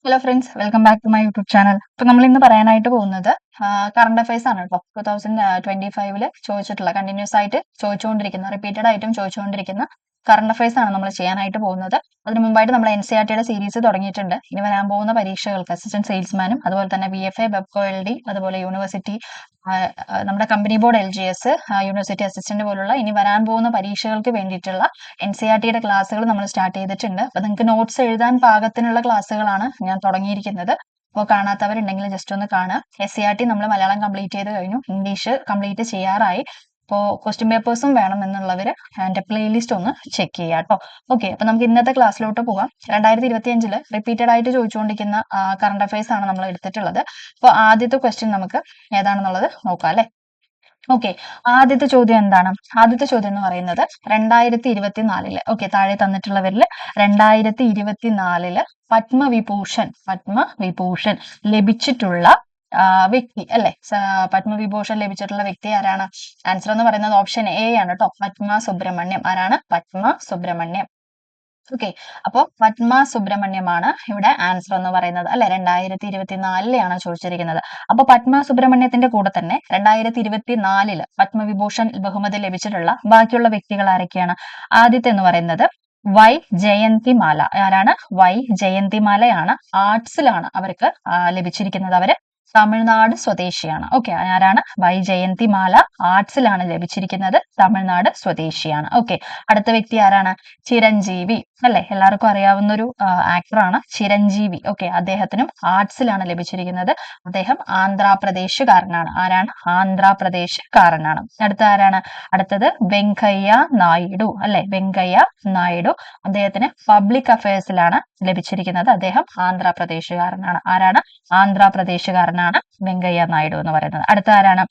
Hello friends, welcome back to my YouTube channel. ഇപ്പൊ നമ്മൾ ഇന്ന് പറയാനായിട്ട് പോകുന്നത് കറണ്ട് അഫയേഴ്സ് ആണ് കേട്ടോ. 2025 ചോദിച്ചിട്ടുള്ള കണ്ടിന്യൂസ് ആയിട്ട് ചോദിച്ചുകൊണ്ടിരിക്കുന്ന റിപ്പീറ്റഡ് ആയിട്ടും ചോദിച്ചുകൊണ്ടിരിക്കുന്ന കറണ്ട് അഫയേഴ്സ് ആണ് നമ്മൾ ചെയ്യാനായിട്ട് പോകുന്നത്. അതിന് മുമ്പായിട്ട് നമ്മൾ NCERT സീരീസ് തുടങ്ങിയിട്ടുണ്ട്. ഇനി വരാൻ പോകുന്ന പരീക്ഷകൾക്ക് അസിസ്റ്റന്റ് സെയിൽസ്മാനും അതുപോലെ തന്നെ VFA, ബെബ്കോ LD, അതുപോലെ യൂണിവേഴ്സിറ്റി, നമ്മുടെ company board LGS, university assistant പോലുള്ള ഇനി വരാൻ പോകുന്ന പരീക്ഷകൾക്ക് വേണ്ടിയിട്ടുള്ള NCERT ക്ലാസ്സുകൾ നമ്മൾ സ്റ്റാർട്ട് ചെയ്തിട്ടുണ്ട്. അപ്പൊ നിങ്ങൾക്ക് നോട്ട്സ് എഴുതാൻ പാകത്തിനുള്ള ക്ലാസ്സുകളാണ് ഞാൻ തുടങ്ങിയിരിക്കുന്നത്. അപ്പോൾ കാണാത്തവരുണ്ടെങ്കിൽ ജസ്റ്റ് ഒന്ന് കാണുക. SCERT നമ്മൾ മലയാളം കംപ്ലീറ്റ് ചെയ്ത് കഴിഞ്ഞു, ഇംഗ്ലീഷ് കംപ്ലീറ്റ് ചെയ്യാറായി. അപ്പോൾ ക്വസ്റ്റ്യൻ പേപ്പേഴ്സും വേണം എന്നുള്ളവർ എൻ്റെ പ്ലേലിസ്റ്റ് ഒന്ന് ചെക്ക് ചെയ്യുക കേട്ടോ. ഓക്കെ, അപ്പൊ നമുക്ക് ഇന്നത്തെ ക്ലാസ്സിലോട്ട് പോകാം. 2025 റിപ്പീറ്റഡ് ആയിട്ട് ചോദിച്ചുകൊണ്ടിരിക്കുന്ന കറണ്ട് അഫയേഴ്സ് ആണ് നമ്മൾ എടുത്തിട്ടുള്ളത്. അപ്പോൾ ആദ്യത്തെ ക്വസ്റ്റ്യൻ നമുക്ക് ഏതാണെന്നുള്ളത് നോക്കാം അല്ലെ. ഓക്കെ, ആദ്യത്തെ ചോദ്യം എന്താണ്? ആദ്യത്തെ ചോദ്യം എന്ന് പറയുന്നത് 2024 ഓക്കെ, താഴെ തന്നിട്ടുള്ളവരിൽ 2024 പത്മവിഭൂഷൺ ലഭിച്ചിട്ടുള്ള വ്യക്തി അല്ലെ, പത്മവിഭൂഷൺ ലഭിച്ചിട്ടുള്ള വ്യക്തി ആരാണ്? ആൻസർ എന്ന് പറയുന്നത് ഓപ്ഷൻ എ ആണ് കേട്ടോ, പത്മ സുബ്രഹ്മണ്യം. ആരാണ്? പത്മ സുബ്രഹ്മണ്യം. ഓക്കെ, അപ്പൊ പത്മ സുബ്രഹ്മണ്യമാണ് ഇവിടെ ആൻസർ എന്ന് പറയുന്നത് അല്ലെ. 2024 ചോദിച്ചിരിക്കുന്നത്. അപ്പൊ പത്മ സുബ്രഹ്മണ്യത്തിന്റെ കൂടെ തന്നെ 2024 പത്മവിഭൂഷൺ ബഹുമതി ലഭിച്ചിട്ടുള്ള ബാക്കിയുള്ള വ്യക്തികൾ ആരൊക്കെയാണ്? ആദ്യത്തെ എന്ന് പറയുന്നത് വൈ ജയന്തിമാല. ആരാണ്? വൈ ജയന്തിമാലയാണ്. ആർട്സിലാണ് അവർക്ക് ലഭിച്ചിരിക്കുന്നത്. അവര് തമിഴ്നാട് സ്വദേശിയാണ്. ഓക്കെ, ആരാണ്? വൈ ജയന്തിമാല. ആർട്സിലാണ് ലഭിച്ചിരിക്കുന്നത്. തമിഴ്നാട് സ്വദേശിയാണ്. ഓക്കെ, അടുത്ത വ്യക്തി ആരാണ്? ചിരഞ്ജീവി അല്ലെ, എല്ലാവർക്കും അറിയാവുന്ന ഒരു ആക്ടറാണ് ചിരഞ്ജീവി. ഓക്കെ, അദ്ദേഹത്തിനും ആർട്സിലാണ് ലഭിച്ചിരിക്കുന്നത്. അദ്ദേഹം ആന്ധ്രാപ്രദേശുകാരനാണ്. ആരാണ്? ആന്ധ്രാപ്രദേശുകാരനാണ്. അടുത്ത ആരാണ്? അടുത്തത് വെങ്കയ്യ നായിഡു അല്ലെ, വെങ്കയ്യ നായിഡു. അദ്ദേഹത്തിന് പബ്ലിക് അഫയേഴ്സിലാണ് ലഭിച്ചിരിക്കുന്നത്. അദ്ദേഹം ആന്ധ്രാപ്രദേശുകാരനാണ്. ആരാണ്? ആന്ധ്രാപ്രദേശുകാരനാണ് വെങ്കയ്യ നായിഡു എന്ന് പറയുന്നത്. അടുത്ത ആരാണ്?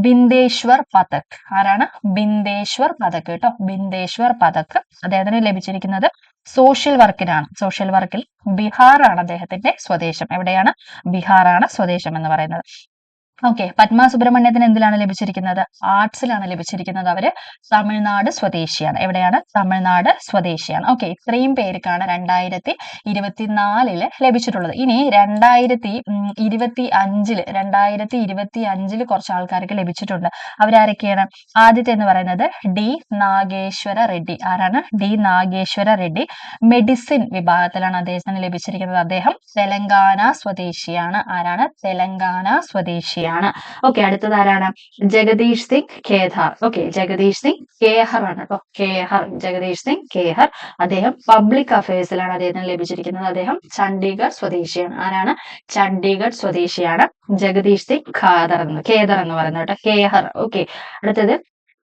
ബിന്ദേശ്വർ പഥക്. ആരാണ്? ബിന്ദേശ്വർ പഥക് കേട്ടോ, ബിന്ദേശ്വർ പഥക്. അദ്ദേഹത്തിന് ലഭിച്ചിരിക്കുന്നത് സോഷ്യൽ വർക്കിനാണ്. സോഷ്യൽ വർക്കിൽ ബീഹാറാണ് അദ്ദേഹത്തിന്റെ സ്വദേശം. എവിടെയാണ്? ബീഹാറാണ് സ്വദേശം എന്ന് പറയുന്നത്. ഓക്കെ, പത്മ സുബ്രഹ്മണ്യത്തിന് എന്തിലാണ് ലഭിച്ചിരിക്കുന്നത്? ആർട്സിലാണ് ലഭിച്ചിരിക്കുന്നത്. അവര് തമിഴ്നാട് സ്വദേശിയാണ്. എവിടെയാണ്? തമിഴ്നാട് സ്വദേശിയാണ്. ഓക്കെ, ഇത്രയും പേർക്കാണ് 2024 ലഭിച്ചിട്ടുള്ളത്. ഇനി 2025 കുറച്ച് ആൾക്കാർക്ക് ലഭിച്ചിട്ടുണ്ട്. അവരാരൊക്കെയാണ്? ആദ്യത്തെ എന്ന് പറയുന്നത് ഡി നാഗേശ്വര റെഡ്ഡി. ആരാണ്? ഡി നാഗേശ്വര റെഡ്ഡി. മെഡിസിൻ വിഭാഗത്തിലാണ് അദ്ദേഹത്തിന് ലഭിച്ചിരിക്കുന്നത്. അദ്ദേഹം തെലങ്കാന സ്വദേശിയാണ്. ആരാണ്? തെലങ്കാന സ്വദേശിയാണ്. ഓക്കെ, അടുത്തത് ആരാണ്? ജഗദീഷ് സിംഗ് ഖേധാർ. ഓക്കെ, ജഗദീഷ് സിംഗ് ഖേഹർ ആണ് കേട്ടോ, ഖേഹർ. ജഗദീഷ് സിംഗ് ഖേഹർ. അദ്ദേഹം പബ്ലിക് അഫയേഴ്സിലാണ് അദ്ദേഹത്തിന് ലഭിച്ചിരിക്കുന്നത്. അദ്ദേഹം ചണ്ഡീഗഡ് സ്വദേശിയാണ്. ആരാണ്? ചണ്ഡീഗഡ് സ്വദേശിയാണ് ജഗദീഷ് സിംഗ് ഖേദർ എന്ന് പറയുന്നത് കേട്ടോ, ഖേഹർ. ഓക്കെ, അടുത്തത്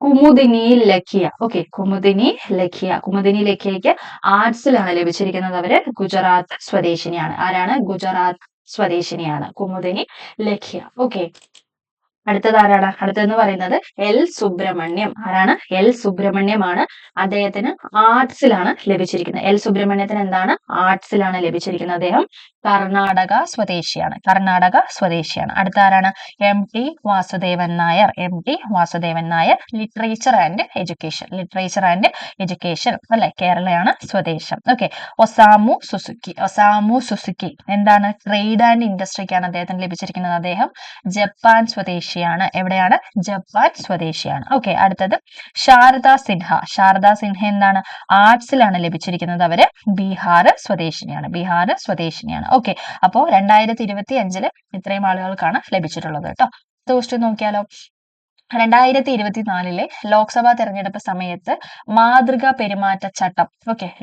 കുമുദിനി ലഖിയ. ഓക്കെ, കുമുദിനി ലഖിയ. കുമുദിനി ലഖിയയ്ക്ക് ആർട്സിലാണ് ലഭിച്ചിരിക്കുന്നത്. അവര് ഗുജറാത്ത് സ്വദേശിനിയാണ്. ആരാണ്? ഗുജറാത്ത് സ്വദേശിനിയാണ് കുമുദിനി ലഖിയ. ഓക്കെ, അടുത്തത് ആരാണ്? അടുത്തതെന്ന് പറയുന്നത് എൽ സുബ്രഹ്മണ്യം. ആരാണ്? എൽ സുബ്രഹ്മണ്യമാണ്. അദ്ദേഹത്തിന് ആർട്സിലാണ് ലഭിച്ചിരിക്കുന്നത്. എൽ സുബ്രഹ്മണ്യത്തിന് എന്താണ്? ആർട്സിലാണ് ലഭിച്ചിരിക്കുന്നത്. അദ്ദേഹം കർണാടക സ്വദേശിയാണ്. കർണാടക സ്വദേശിയാണ്. അടുത്ത ആരാണ്? MT Vasudevan Nair. MT Vasudevan Nair. Literature and education. Literature and education അല്ലെ, കേരളയാണ് സ്വദേശം. Okay, Osamu Suzuki. Osamu Suzuki എന്താണ്? ട്രേഡ് ആൻഡ് ഇൻഡസ്ട്രിക്കാണ് അദ്ദേഹത്തിന് ലഭിച്ചിരിക്കുന്നത്. അദ്ദേഹം ജപ്പാൻ സ്വദേശിയാണ്. എവിടെയാണ്? ജപ്പാൻ സ്വദേശിയാണ്. ഓക്കെ, അടുത്തത് ശാരദ സിൻഹ. ശാരദ സിൻഹ എന്താണ്? ആർട്സിലാണ് ലഭിച്ചിരിക്കുന്നത്. അവര് ബീഹാർ സ്വദേശിനിയാണ്. ബീഹാർ സ്വദേശിനിയാണ്. ഓക്കെ, അപ്പോ 2025 ഇത്രയും ആളുകൾക്കാണ് ലഭിച്ചിട്ടുള്ളത് കേട്ടോ. ക്വസ്റ്റ്യൻ നോക്കിയാലോ. 2024 ലോക്സഭാ തെരഞ്ഞെടുപ്പ് സമയത്ത് മാതൃകാ പെരുമാറ്റച്ചട്ടം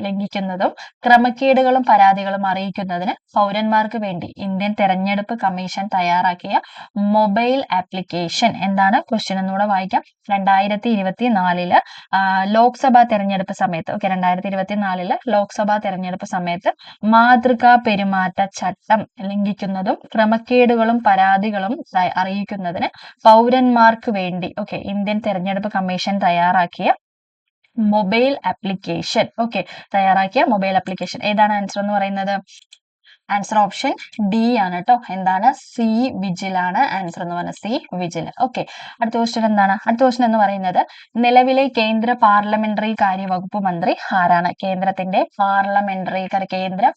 ലംഘിക്കുന്നതും ക്രമക്കേടുകളും പരാതികളും അറിയിക്കുന്നതിന് പൗരന്മാർക്ക് വേണ്ടി ഇന്ത്യൻ തെരഞ്ഞെടുപ്പ് കമ്മീഷൻ തയ്യാറാക്കിയ മൊബൈൽ ആപ്ലിക്കേഷൻ എന്താണ്? ക്വസ്റ്റ്യൻ ഒന്നുകൂടെ വായിക്കാം. 2024 ലോക്സഭാ തെരഞ്ഞെടുപ്പ് സമയത്ത് 2024 ലോക്സഭാ തെരഞ്ഞെടുപ്പ് സമയത്ത് മാതൃകാ പെരുമാറ്റച്ചട്ടം ലംഘിക്കുന്നതും ക്രമക്കേടുകളും പരാതികളും അറിയിക്കുന്നതിന് പൗരന്മാർക്ക് വേണ്ടി ഇന്ത്യൻ തെരഞ്ഞെടുപ്പ് കമ്മീഷൻ തയ്യാറാക്കിയ മൊബൈൽ ആപ്ലിക്കേഷൻ. തയ്യാറാക്കിയ മൊബൈൽ ആപ്ലിക്കേഷൻ ഏതാണ്? ആൻസർ എന്ന് പറയുന്നത് ആൻസർ ഓപ്ഷൻ ഡി ആണ് കേട്ടോ. എന്താണ്? സി വിജിലാണ് ആൻസർ എന്ന് പറഞ്ഞാൽ സി വിജിൽ. ഓക്കെ, അടുത്ത ക്വസ്റ്റ്യൻ എന്താണ്? അടുത്ത ക്വസ്റ്റ്യൻ എന്ന് പറയുന്നത് നിലവിലെ കേന്ദ്ര പാർലമെന്ററി കാര്യ വകുപ്പ് മന്ത്രി ആരാണ്? കേന്ദ്ര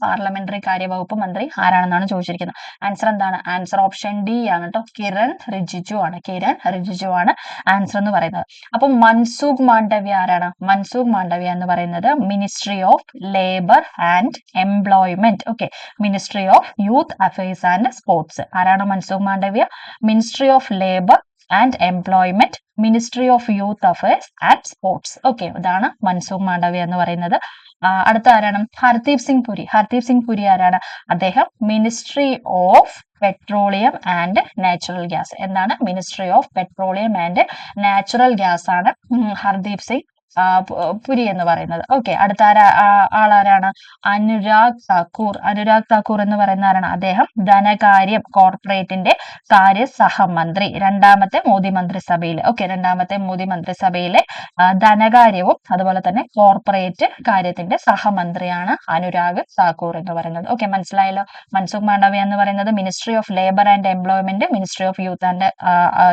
പാർലമെന്ററി കാര്യ വകുപ്പ് മന്ത്രി ആരാണെന്നാണ് ചോദിച്ചിരിക്കുന്നത്. ആൻസർ എന്താണ്? ആൻസർ ഓപ്ഷൻ ഡി ആണ് കേട്ടോ. കിരൺ റിജിജു ആണ് ആൻസർ എന്ന് പറയുന്നത്. അപ്പൊ മൻസുഖ് മാണ്ഡവ്യ ആരാണ്? മൻസുഖ് മാണ്ഡവ്യ എന്ന് പറയുന്നത് ministry of labour and employment. Okay, ministry of youth affairs and sports. ആരാണ് Mansukh Mandaviya? Ministry of labour and employment, ministry of youth affairs and sports. Okay, ഇതാണ് മൻസുഖ് മാണ്ഡവ്യ എന്ന് പറയുന്നത്. അടുത്ത ആരാണ്? ഹർദീപ് സിംഗ് പുരി ആരാണ്? അദ്ദേഹം ministry of petroleum and natural gas. എന്താണ്? Ministry of petroleum and natural gas ആണ് ഹർദീപ് സിംഗ് പുരി എന്ന് പറയുന്നത്. ഓക്കെ, അടുത്ത ആളാരാണ്? അനുരാഗ് താക്കൂർ എന്ന് പറയുന്ന ആരാണ്? അദ്ദേഹം ധനകാര്യം കോർപ്പറേറ്റിന്റെ കാര്യ സഹമന്ത്രി, രണ്ടാമത്തെ മോദി മന്ത്രിസഭയിലെ. ഓക്കെ, രണ്ടാമത്തെ മോദി മന്ത്രിസഭയിലെ ധനകാര്യവും അതുപോലെ തന്നെ കോർപ്പറേറ്റ് കാര്യത്തിന്റെ സഹമന്ത്രിയാണ് അനുരാഗ് താക്കൂർ എന്ന് പറയുന്നത്. ഓക്കെ, മനസ്സിലായല്ലോ. മൻസുഖ് മാണ്ഡവ്യ എന്ന് പറയുന്നത് ministry of labour and employment, ministry of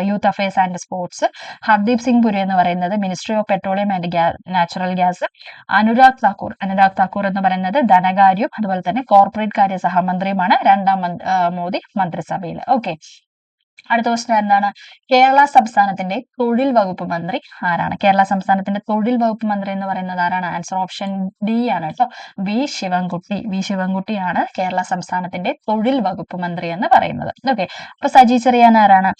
youth affairs and sports. Hardeep Singh Puri എന്ന് പറയുന്നത് ministry of petroleum and natural gas. Anurag Thakur എന്ന് പറയുന്നത് ധനകാര്യവും അതുപോലെ തന്നെ കോർപ്പറേറ്റ് കാര്യ സഹമന്ത്രിയുമാണ് രണ്ടാം മോദി മന്ത്രിസഭയിൽ. ഓക്കെ, അടുത്ത ക്വസ്റ്റ്യൻ എന്താണ്? കേരള സംസ്ഥാനത്തിന്റെ തൊഴിൽ വകുപ്പ് മന്ത്രി ആരാണ്? കേരള സംസ്ഥാനത്തിന്റെ തൊഴിൽ വകുപ്പ് മന്ത്രി എന്ന് പറയുന്നത് ആരാണ്? ആൻസർ ഓപ്ഷൻ ഡി ആണ് കേട്ടോ. വി ശിവൻകുട്ടിയാണ് കേരള സംസ്ഥാനത്തിന്റെ തൊഴിൽ വകുപ്പ് മന്ത്രി എന്ന് പറയുന്നത്. ഓക്കെ, അപ്പൊ സജി ചെറിയാൻ ആരാണ്?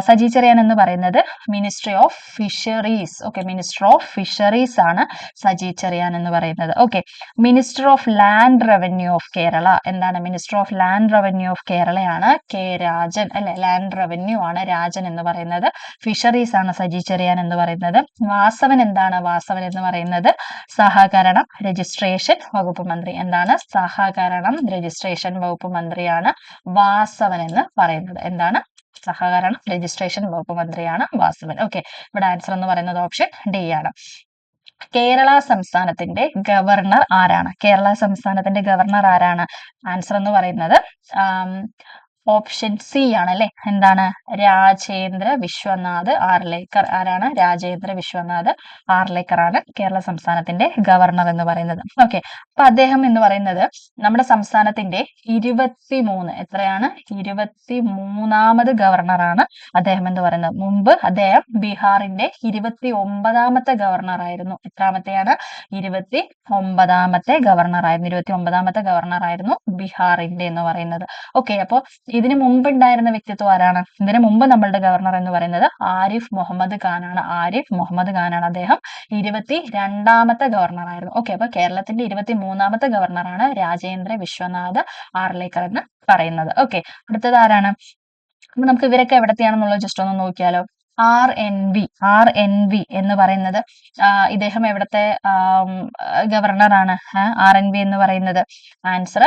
സജി ചെറിയാൻ എന്ന് പറയുന്നത് ministry of fisheries. Okay, minister of fisheries ആണ് സജി ചെറിയാൻ എന്ന് പറയുന്നത്. Okay, minister of land revenue of Kerala. എന്താണ്? Minister of land revenue of കേരളയാണ് കെ രാജൻ അല്ലെ. ലാൻഡ് റവന്യൂ ആണ് രാജൻ എന്ന് പറയുന്നത്. ഫിഷറീസ് ആണ് സജി ചെറിയാൻ എന്ന് പറയുന്നത്. വാസവൻ എന്താണ്? വാസവൻ എന്ന് പറയുന്നത് സഹകരണം രജിസ്ട്രേഷൻ വകുപ്പ് മന്ത്രി. എന്താണ്? സഹകരണം രജിസ്ട്രേഷൻ വകുപ്പ് മന്ത്രിയാണ് വാസവൻ എന്ന് പറയുന്നത്. എന്താണ്? സഹകരണം രജിസ്ട്രേഷൻ വകുപ്പ് മന്ത്രിയാണ് വാസവൻ. ഓക്കെ, ഇവിടെ ആൻസർ എന്ന് പറയുന്നത് ഓപ്ഷൻ ഡി ആണ്. കേരള സംസ്ഥാനത്തിന്റെ ഗവർണർ ആരാണ്? കേരള സംസ്ഥാനത്തിന്റെ ഗവർണർ ആരാണ്? ആൻസർ എന്ന് പറയുന്നത് ഓപ്ഷൻ സി ആണ് അല്ലെ. എന്താണ്? രാജേന്ദ്ര വിശ്വനാഥ് ആർലേക്കർ. ആരാണ്? രാജേന്ദ്ര വിശ്വനാഥ് ആർലേക്കർ ആണ് കേരള സംസ്ഥാനത്തിന്റെ ഗവർണർ എന്ന് പറയുന്നത്. ഓക്കെ, അപ്പൊ അദ്ദേഹം എന്ന് പറയുന്നത് നമ്മുടെ സംസ്ഥാനത്തിന്റെ 23 എത്രയാണ്? 23ാമത് ഗവർണറാണ് അദ്ദേഹം എന്ന് പറയുന്നത്. മുമ്പ് അദ്ദേഹം ബീഹാറിന്റെ 29ാമത്തെ ഗവർണർ ആയിരുന്നു. എത്രാമത്തെയാണ്? 29ാമത്തെ ഗവർണർ ആയിരുന്നു ബീഹാറിന്റെ എന്ന് പറയുന്നത്. ഓക്കെ, അപ്പൊ ഇതിനു മുമ്പ് ഉണ്ടായിരുന്ന വ്യക്തിത്വം ആരാണ്? ഇതിനു മുമ്പ് നമ്മളുടെ ഗവർണർ എന്ന് പറയുന്നത് ആരിഫ് മുഹമ്മദ് ഖാനാണ്. അദ്ദേഹം 22ാമത്തെ ഗവർണർ ആയിരുന്നു. ഓക്കെ, അപ്പൊ കേരളത്തിന്റെ 23ാമത്തെ ഗവർണറാണ് രാജേന്ദ്ര വിശ്വനാഥ് ആർലേക്കർ എന്ന് പറയുന്നത്. ഓക്കെ, അടുത്തത് ആരാണ്? അപ്പൊ നമുക്ക് ഇവരൊക്കെ എവിടത്തെയാണെന്നുള്ളത് ജസ്റ്റ് ഒന്ന് നോക്കിയാലോ. ആർ എൻ വി എന്ന് പറയുന്നത് ഇദ്ദേഹം എവിടത്തെ ഗവർണറാണ്? ആർ എൻ വി എന്ന് പറയുന്നത് ആൻസർ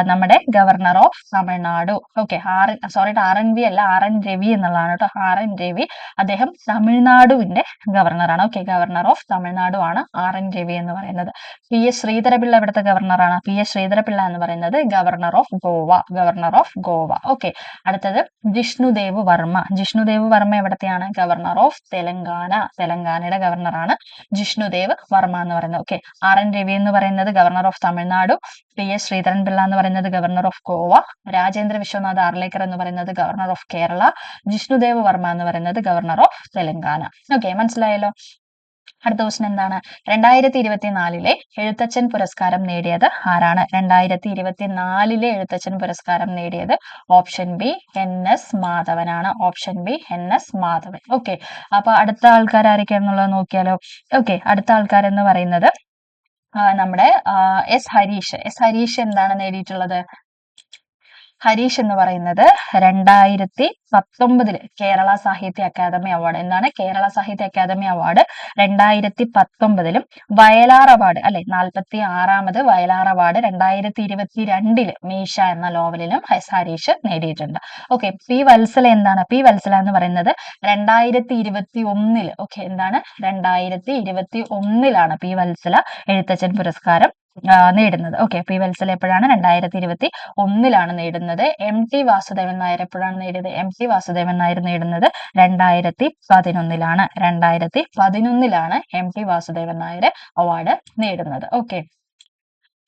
നമ്മുടെ governor of Tamil Nadu. Okay, R N V അല്ല, ആർ എൻ രവി എന്നുള്ളതാണ് കേട്ടോ. ആർ എൻ രവി അദ്ദേഹം തമിഴ്നാടുവിന്റെ ഗവർണറാണ്. ഓക്കെ, ഗവർണർ ഓഫ് തമിഴ്നാടു ആണ് ആർ എൻ രവി എന്ന് പറയുന്നത്. പി എസ് ശ്രീധരപിള്ള എവിടത്തെ ഗവർണറാണ്? പി എസ് ശ്രീധരപിള്ള എന്ന് പറയുന്നത് ഗവർണർ ഓഫ് ഗോവ. ഓക്കെ, അടുത്തത് ജിഷ്ണുദേവ് വർമ്മ എവിടത്തെയാണ്? ഗവർണർ ഓഫ് തെലങ്കാനയുടെ ഗവർണറാണ് ജിഷ്ണുദേവ് വർമ്മ എന്ന് പറയുന്നത്. ഓക്കെ, ആർ എൻ രവി എന്ന് പറയുന്നത് governor of Tamil Nadu, P S Sreedharan Pillai എന്ന് പറയുന്നത് ഗവർണർ ഓഫ് ഗോവ, രാജേന്ദ്ര വിശ്വനാഥ് ആർലേക്കർ എന്ന് പറയുന്നത് ഗവർണർ ഓഫ് കേരള, ജിഷ്ണുദേവ് വർമ്മ എന്ന് പറയുന്നത് ഗവർണർ ഓഫ് തെലങ്കാന. ഓക്കെ, മനസ്സിലായല്ലോ. അടുത്ത ക്വസ്റ്റ്യൻ എന്താണ്? 2024 എഴുത്തച്ഛൻ പുരസ്കാരം നേടിയത് ആരാണ്? 2024 എഴുത്തച്ഛൻ പുരസ്കാരം നേടിയത് ഓപ്ഷൻ ബി NS മാധവനാണ്. ഓക്കെ, അപ്പൊ അടുത്ത ആൾക്കാർ ആരൊക്കെയാണെന്നുള്ളത് നോക്കിയാലോ. ഓക്കെ, അടുത്ത ആൾക്കാരെന്ന് പറയുന്നത് നമ്മുടെ എസ് ഹരീഷ് എന്താണ് നേടിയിട്ടുള്ളത്? ഹരീഷ് എന്ന് പറയുന്നത് 2019 കേരള സാഹിത്യ അക്കാദമി അവാർഡ്. എന്താണ്? കേരള സാഹിത്യ അക്കാദമി അവാർഡ് 2019 വയലാർ അവാർഡ് അല്ലെ, 46ാമത് വയലാർ അവാർഡ് 2022 മീശ എന്ന നോവലിലും ഹരീഷ് നേടിയിട്ടുണ്ട്. ഓക്കെ, പി വത്സല എന്താണ്? പി വത്സല എന്ന് പറയുന്നത് 2021 ഓക്കെ, എന്താണ്? 2021 പി വത്സല എഴുത്തച്ഛൻ പുരസ്കാരം നേടുന്നത്. ഓക്കെ, പി വത്സല എപ്പോഴാണ്? 2021 നേടുന്നത്. MT വാസുദേവൻ നായർ എപ്പോഴാണ് നേടിയത്? MT വാസുദേവൻ നായർ നേടുന്നത് 2011 2011 MT വാസുദേവൻ നായർ അവാർഡ് നേടുന്നത്.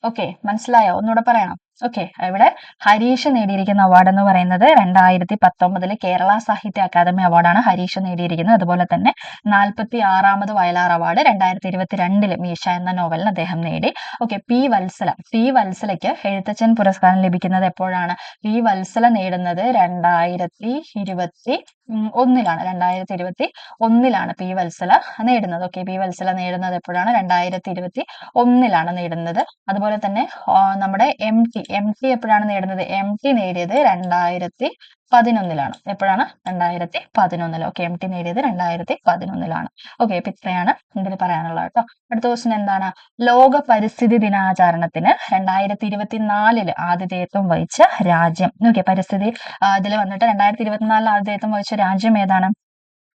ഓക്കെ, മനസ്സിലായോ? ഒന്നുകൂടെ പറയണം. ഓക്കെ, ഇവിടെ ഹരീഷ് നേടിയിരിക്കുന്ന അവാർഡ് എന്ന് പറയുന്നത് 2019 കേരള സാഹിത്യ അക്കാദമി അവാർഡാണ് ഹരീഷ് നേടിയിരിക്കുന്നത്. അതുപോലെ തന്നെ 46ാമത് വയലാർ അവാർഡ് 2022 മീശ എന്ന നോവലിന് അദ്ദേഹം നേടി. ഓക്കെ, പി വത്സലയ്ക്ക് എഴുത്തച്ഛൻ പുരസ്കാരം ലഭിക്കുന്നത് എപ്പോഴാണ്? പി വത്സല നേടുന്നത് 2021 പി വത്സല നേടുന്നത്. ഓക്കെ, പി വത്സല നേടുന്നത് എപ്പോഴാണ്? 2021 നേടുന്നത്. അതുപോലെ തന്നെ നമ്മുടെ MT എപ്പോഴാണ് നേടുന്നത്? MT നേടിയത് 2011 എപ്പോഴാണ്? 2011. ഓക്കെ, MT നേടിയത് 2011. ഓക്കെ, അപ്പൊ ഇത്രയാണ് ഇതിൽ പറയാനുള്ളത് കേട്ടോ. അടുത്ത ക്വസ്റ്റ്യൻ എന്താണ്? ലോക പരിസ്ഥിതി ദിനാചരണത്തിന് 2024 ആതിഥേയത്വം വഹിച്ച രാജ്യം. ഓക്കെ, പരിസ്ഥിതി ഇതിൽ വന്നിട്ട് 2024 ആതിഥേയത്വം വഹിച്ച രാജ്യം ഏതാണ്?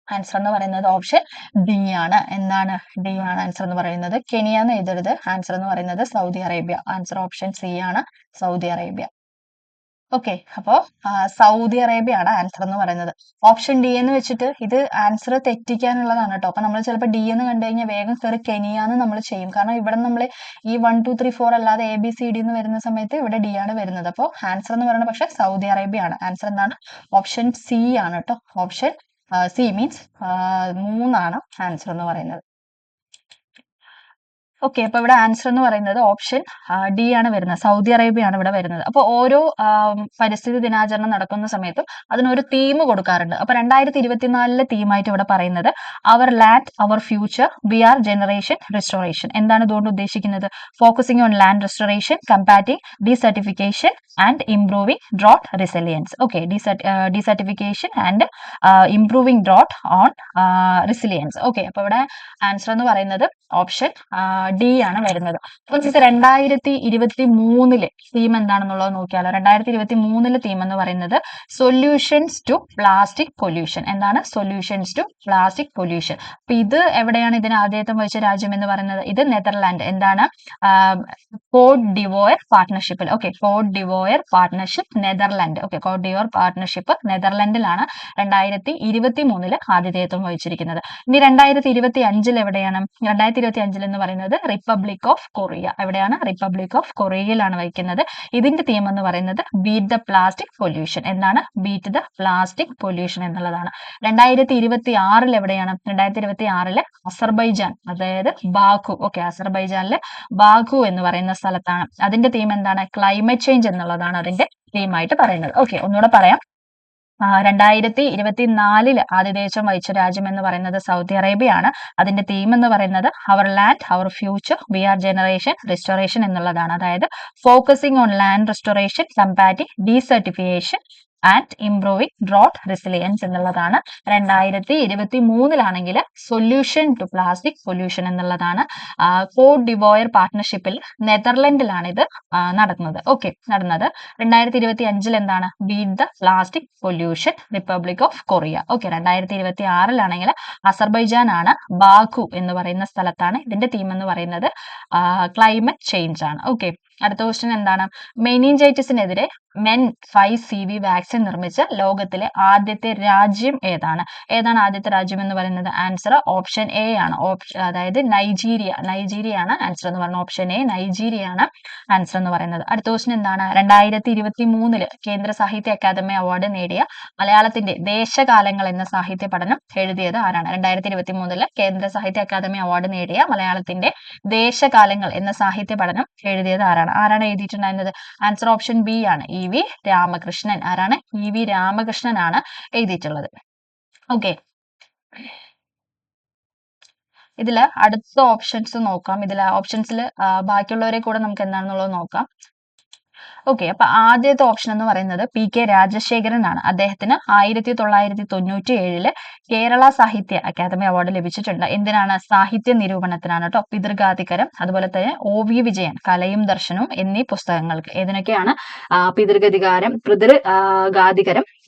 ആൻസർ എന്ന് പറയുന്നത് ഓപ്ഷൻ ഡി ആണ്. എന്താണ്? ഡി ആണ് ആൻസർ എന്ന് പറയുന്നത്. കെനിയ എന്ന് എഴുതരുത്. ആൻസർ എന്ന് പറയുന്നത് Saudi Arabia. Answer option C ആണ്, സൗദി അറേബ്യ. ഓക്കെ, അപ്പോ സൗദി അറേബ്യ ആണ് ആൻസർ എന്ന് പറയുന്നത്. ഓപ്ഷൻ ഡി എന്ന് വെച്ചിട്ട് ഇത് ആൻസർ തെറ്റിക്കാനുള്ളതാണ് കേട്ടോ. അപ്പൊ നമ്മൾ ചിലപ്പോൾ ഡി എന്ന് കണ്ടു കഴിഞ്ഞാൽ വേഗം കയറി കെനിയ എന്ന് നമ്മൾ ചെയ്യും. കാരണം ഇവിടെ നമ്മൾ ഈ 1 2 3 4 അല്ലാതെ ABCD എന്ന് വരുന്ന സമയത്ത് ഇവിടെ ഡി ആണ് വരുന്നത്. അപ്പോൾ ആൻസർ എന്ന് പറയുന്നത് പക്ഷെ സൗദി അറേബ്യ ആണ്. ആൻസർ എന്താണ്? ഓപ്ഷൻ സി ആണ് കേട്ടോ. ഓപ്ഷൻ സി മീൻസ് 3 ആൻസർ എന്ന് പറയുന്നത്. ഓക്കെ, അപ്പൊ ഇവിടെ ആൻസർ എന്ന് പറയുന്നത് ഓപ്ഷൻ ഡി ആണ് വരുന്നത്. സൗദി അറേബ്യ ആണ് ഇവിടെ വരുന്നത്. അപ്പൊ ഓരോ പരിസ്ഥിതി ദിനാചരണം നടക്കുന്ന സമയത്തും അതിനൊരു തീം കൊടുക്കാറുണ്ട്. അപ്പൊ 2024 തീമായിട്ട് ഇവിടെ പറയുന്നത് our land our future we are generation restoration. എന്താണ് ഇതുകൊണ്ട് ഉദ്ദേശിക്കുന്നത്? Focusing on land restoration, combating desertification and improving drought resilience. Okay, desertification and improving drought on resilience. Okay, അപ്പൊ ഇവിടെ ആൻസർ എന്ന് പറയുന്നത് ഓപ്ഷൻ ഡി ആണ് വരുന്നത്. അപ്പൊ നമുക്ക് 2023 തീം എന്താണെന്നുള്ളത് നോക്കിയാലോ. 2023 തീം എന്ന് പറയുന്നത് സൊല്യൂഷൻസ് ടു പ്ലാസ്റ്റിക് പൊല്യൂഷൻ. എന്താണ്? Solutions to plastic pollution. അപ്പൊ ഇത് എവിടെയാണ് ഇതിന് ആദ്യത്വം വഹിച്ച രാജ്യം എന്ന് പറയുന്നത്? ഇത് നെതർലാൻഡ്. എന്താണ്? കോട്ട് ഡിവോയർ പാർട്ട്ണർഷിപ്പിൽ. Okay, Cote d'Ivoire partnership Netherland. Okay, Cote d'Ivoire partnership നെതർലാൻഡിലാണ് 2023 ആതിഥേയത്വം വഹിച്ചിരിക്കുന്നത്. ഇനി 2025 എവിടെയാണ്? 2025 എന്ന് പറയുന്നത് റിപ്പബ്ലിക് ഓഫ് കൊറിയ. എവിടെയാണ്? റിപ്പബ്ലിക് ഓഫ് കൊറിയയിലാണ് വഹിക്കുന്നത്. ഇതിന്റെ തീം എന്ന് പറയുന്നത് ബീറ്റ് ദ പ്ലാസ്റ്റിക് പൊല്യൂഷൻ. എന്താണ്? ബീറ്റ് ദ പ്ലാസ്റ്റിക് പൊല്യൂഷൻ എന്നുള്ളതാണ്. 2026 എവിടെയാണ്? 2026 അസർബൈജാൻ, അതായത് ബാക്കു. ഓക്കെ, അസർബൈജാനിലെ ബാക്കു എന്ന് പറയുന്ന സ്ഥലത്താണ്. അതിന്റെ തീം എന്താണ്? ക്ലൈമറ്റ് ചേഞ്ച് എന്നുള്ളതാണ് അതിന്റെ തീമായിട്ട് പറയുന്നത്. ഓക്കെ, ഒന്നുകൂടെ പറയാം. 2024 ആതിഥേയത്വം വഹിച്ച രാജ്യം എന്ന് പറയുന്നത് സൗദി അറേബ്യ ആണ്. അതിന്റെ തീം എന്ന് പറയുന്നത് our land our future we are generation restoration എന്നുള്ളതാണ്. അതായത് focusing on land restoration, combating desertification and improving drought resilience എന്നുള്ളതാണ്. 2023 സൊല്യൂഷൻ ടു പ്ലാസ്റ്റിക് പൊല്യൂഷൻ എന്നുള്ളതാണ്. കോട്ട് ഡിവോയർ പാർട്ട്ണർഷിപ്പിൽ നെതർലൻഡിലാണ് ഇത് നടന്നത്. 2025 എന്താണ്? Beat the plastic pollution Republic of Korea. Okay, 2026 Azerbaijan ആണ്, ബാക്കു എന്ന് പറയുന്ന സ്ഥലത്താണ്. ഇതിന്റെ തീം എന്ന് പറയുന്നത് ക്ലൈമറ്റ് ചേഞ്ച് ആണ്. ഓക്കെ, അടുത്ത ക്വസ്റ്റ്യൻ എന്താണ്? മെനിഞ്ചൈറ്റിസിനെതിരെ MEN5CV വാക്സിൻ നിർമ്മിച്ച ലോകത്തിലെ ആദ്യത്തെ രാജ്യം ഏതാണ്? ഏതാണ് ആദ്യത്തെ രാജ്യം എന്ന് പറയുന്നത്? ആൻസർ ഓപ്ഷൻ എ ആണ്. അതായത് നൈജീരിയ ആണ് ആൻസർ എന്ന് പറയുന്നത്. ഓപ്ഷൻ എ നൈജീരിയ ആണ് ആൻസർ എന്ന് പറയുന്നത്. അടുത്ത ക്വസ്റ്റ്യൻ എന്താണ്? 2023 കേന്ദ്ര സാഹിത്യ അക്കാദമി അവാർഡ് നേടിയ മലയാളത്തിന്റെ ദേശകാലങ്ങൾ എന്ന സാഹിത്യ പഠനം എഴുതിയത് ആരാണ്? 2023 കേന്ദ്ര സാഹിത്യ അക്കാദമി അവാർഡ് നേടിയ മലയാളത്തിന്റെ ദേശകാലങ്ങൾ എന്ന സാഹിത്യ പഠനം എഴുതിയത് ആരാണ്? ആരാണ് എഴുതിയിട്ടുണ്ടായിരുന്നത്? ആൻസർ ഓപ്ഷൻ ബി ആണ്, EV രാമകൃഷ്ണൻ. ആരാണ്? EV രാമകൃഷ്ണൻ ആണ് എഴുതിയിട്ടുള്ളത്. ഓക്കെ, ഇതില് അടുത്ത ഓപ്ഷൻസ് നോക്കാം. ഇതില് ഓപ്ഷൻസിൽ ബാക്കിയുള്ളവരെ കൂടെ നമുക്ക് എന്താണെന്നുള്ളത് നോക്കാം. ഓക്കെ, അപ്പൊ ആദ്യത്തെ ഓപ്ഷൻ എന്ന് പറയുന്നത് PK രാജശേഖരൻ ആണ്. അദ്ദേഹത്തിന് 1997 കേരള സാഹിത്യ അക്കാദമി അവാർഡ് ലഭിച്ചിട്ടുണ്ട്. എന്തിനാണ്? സാഹിത്യ നിരൂപണത്തിനാണ് കേട്ടോ. പിതൃഗാധികരം, അതുപോലെ തന്നെ OV വിജയൻ കലയും ദർശനവും എന്നീ പുസ്തകങ്ങൾക്ക്. ഏതിനൊക്കെയാണ്? പിതൃഗാധികാരം,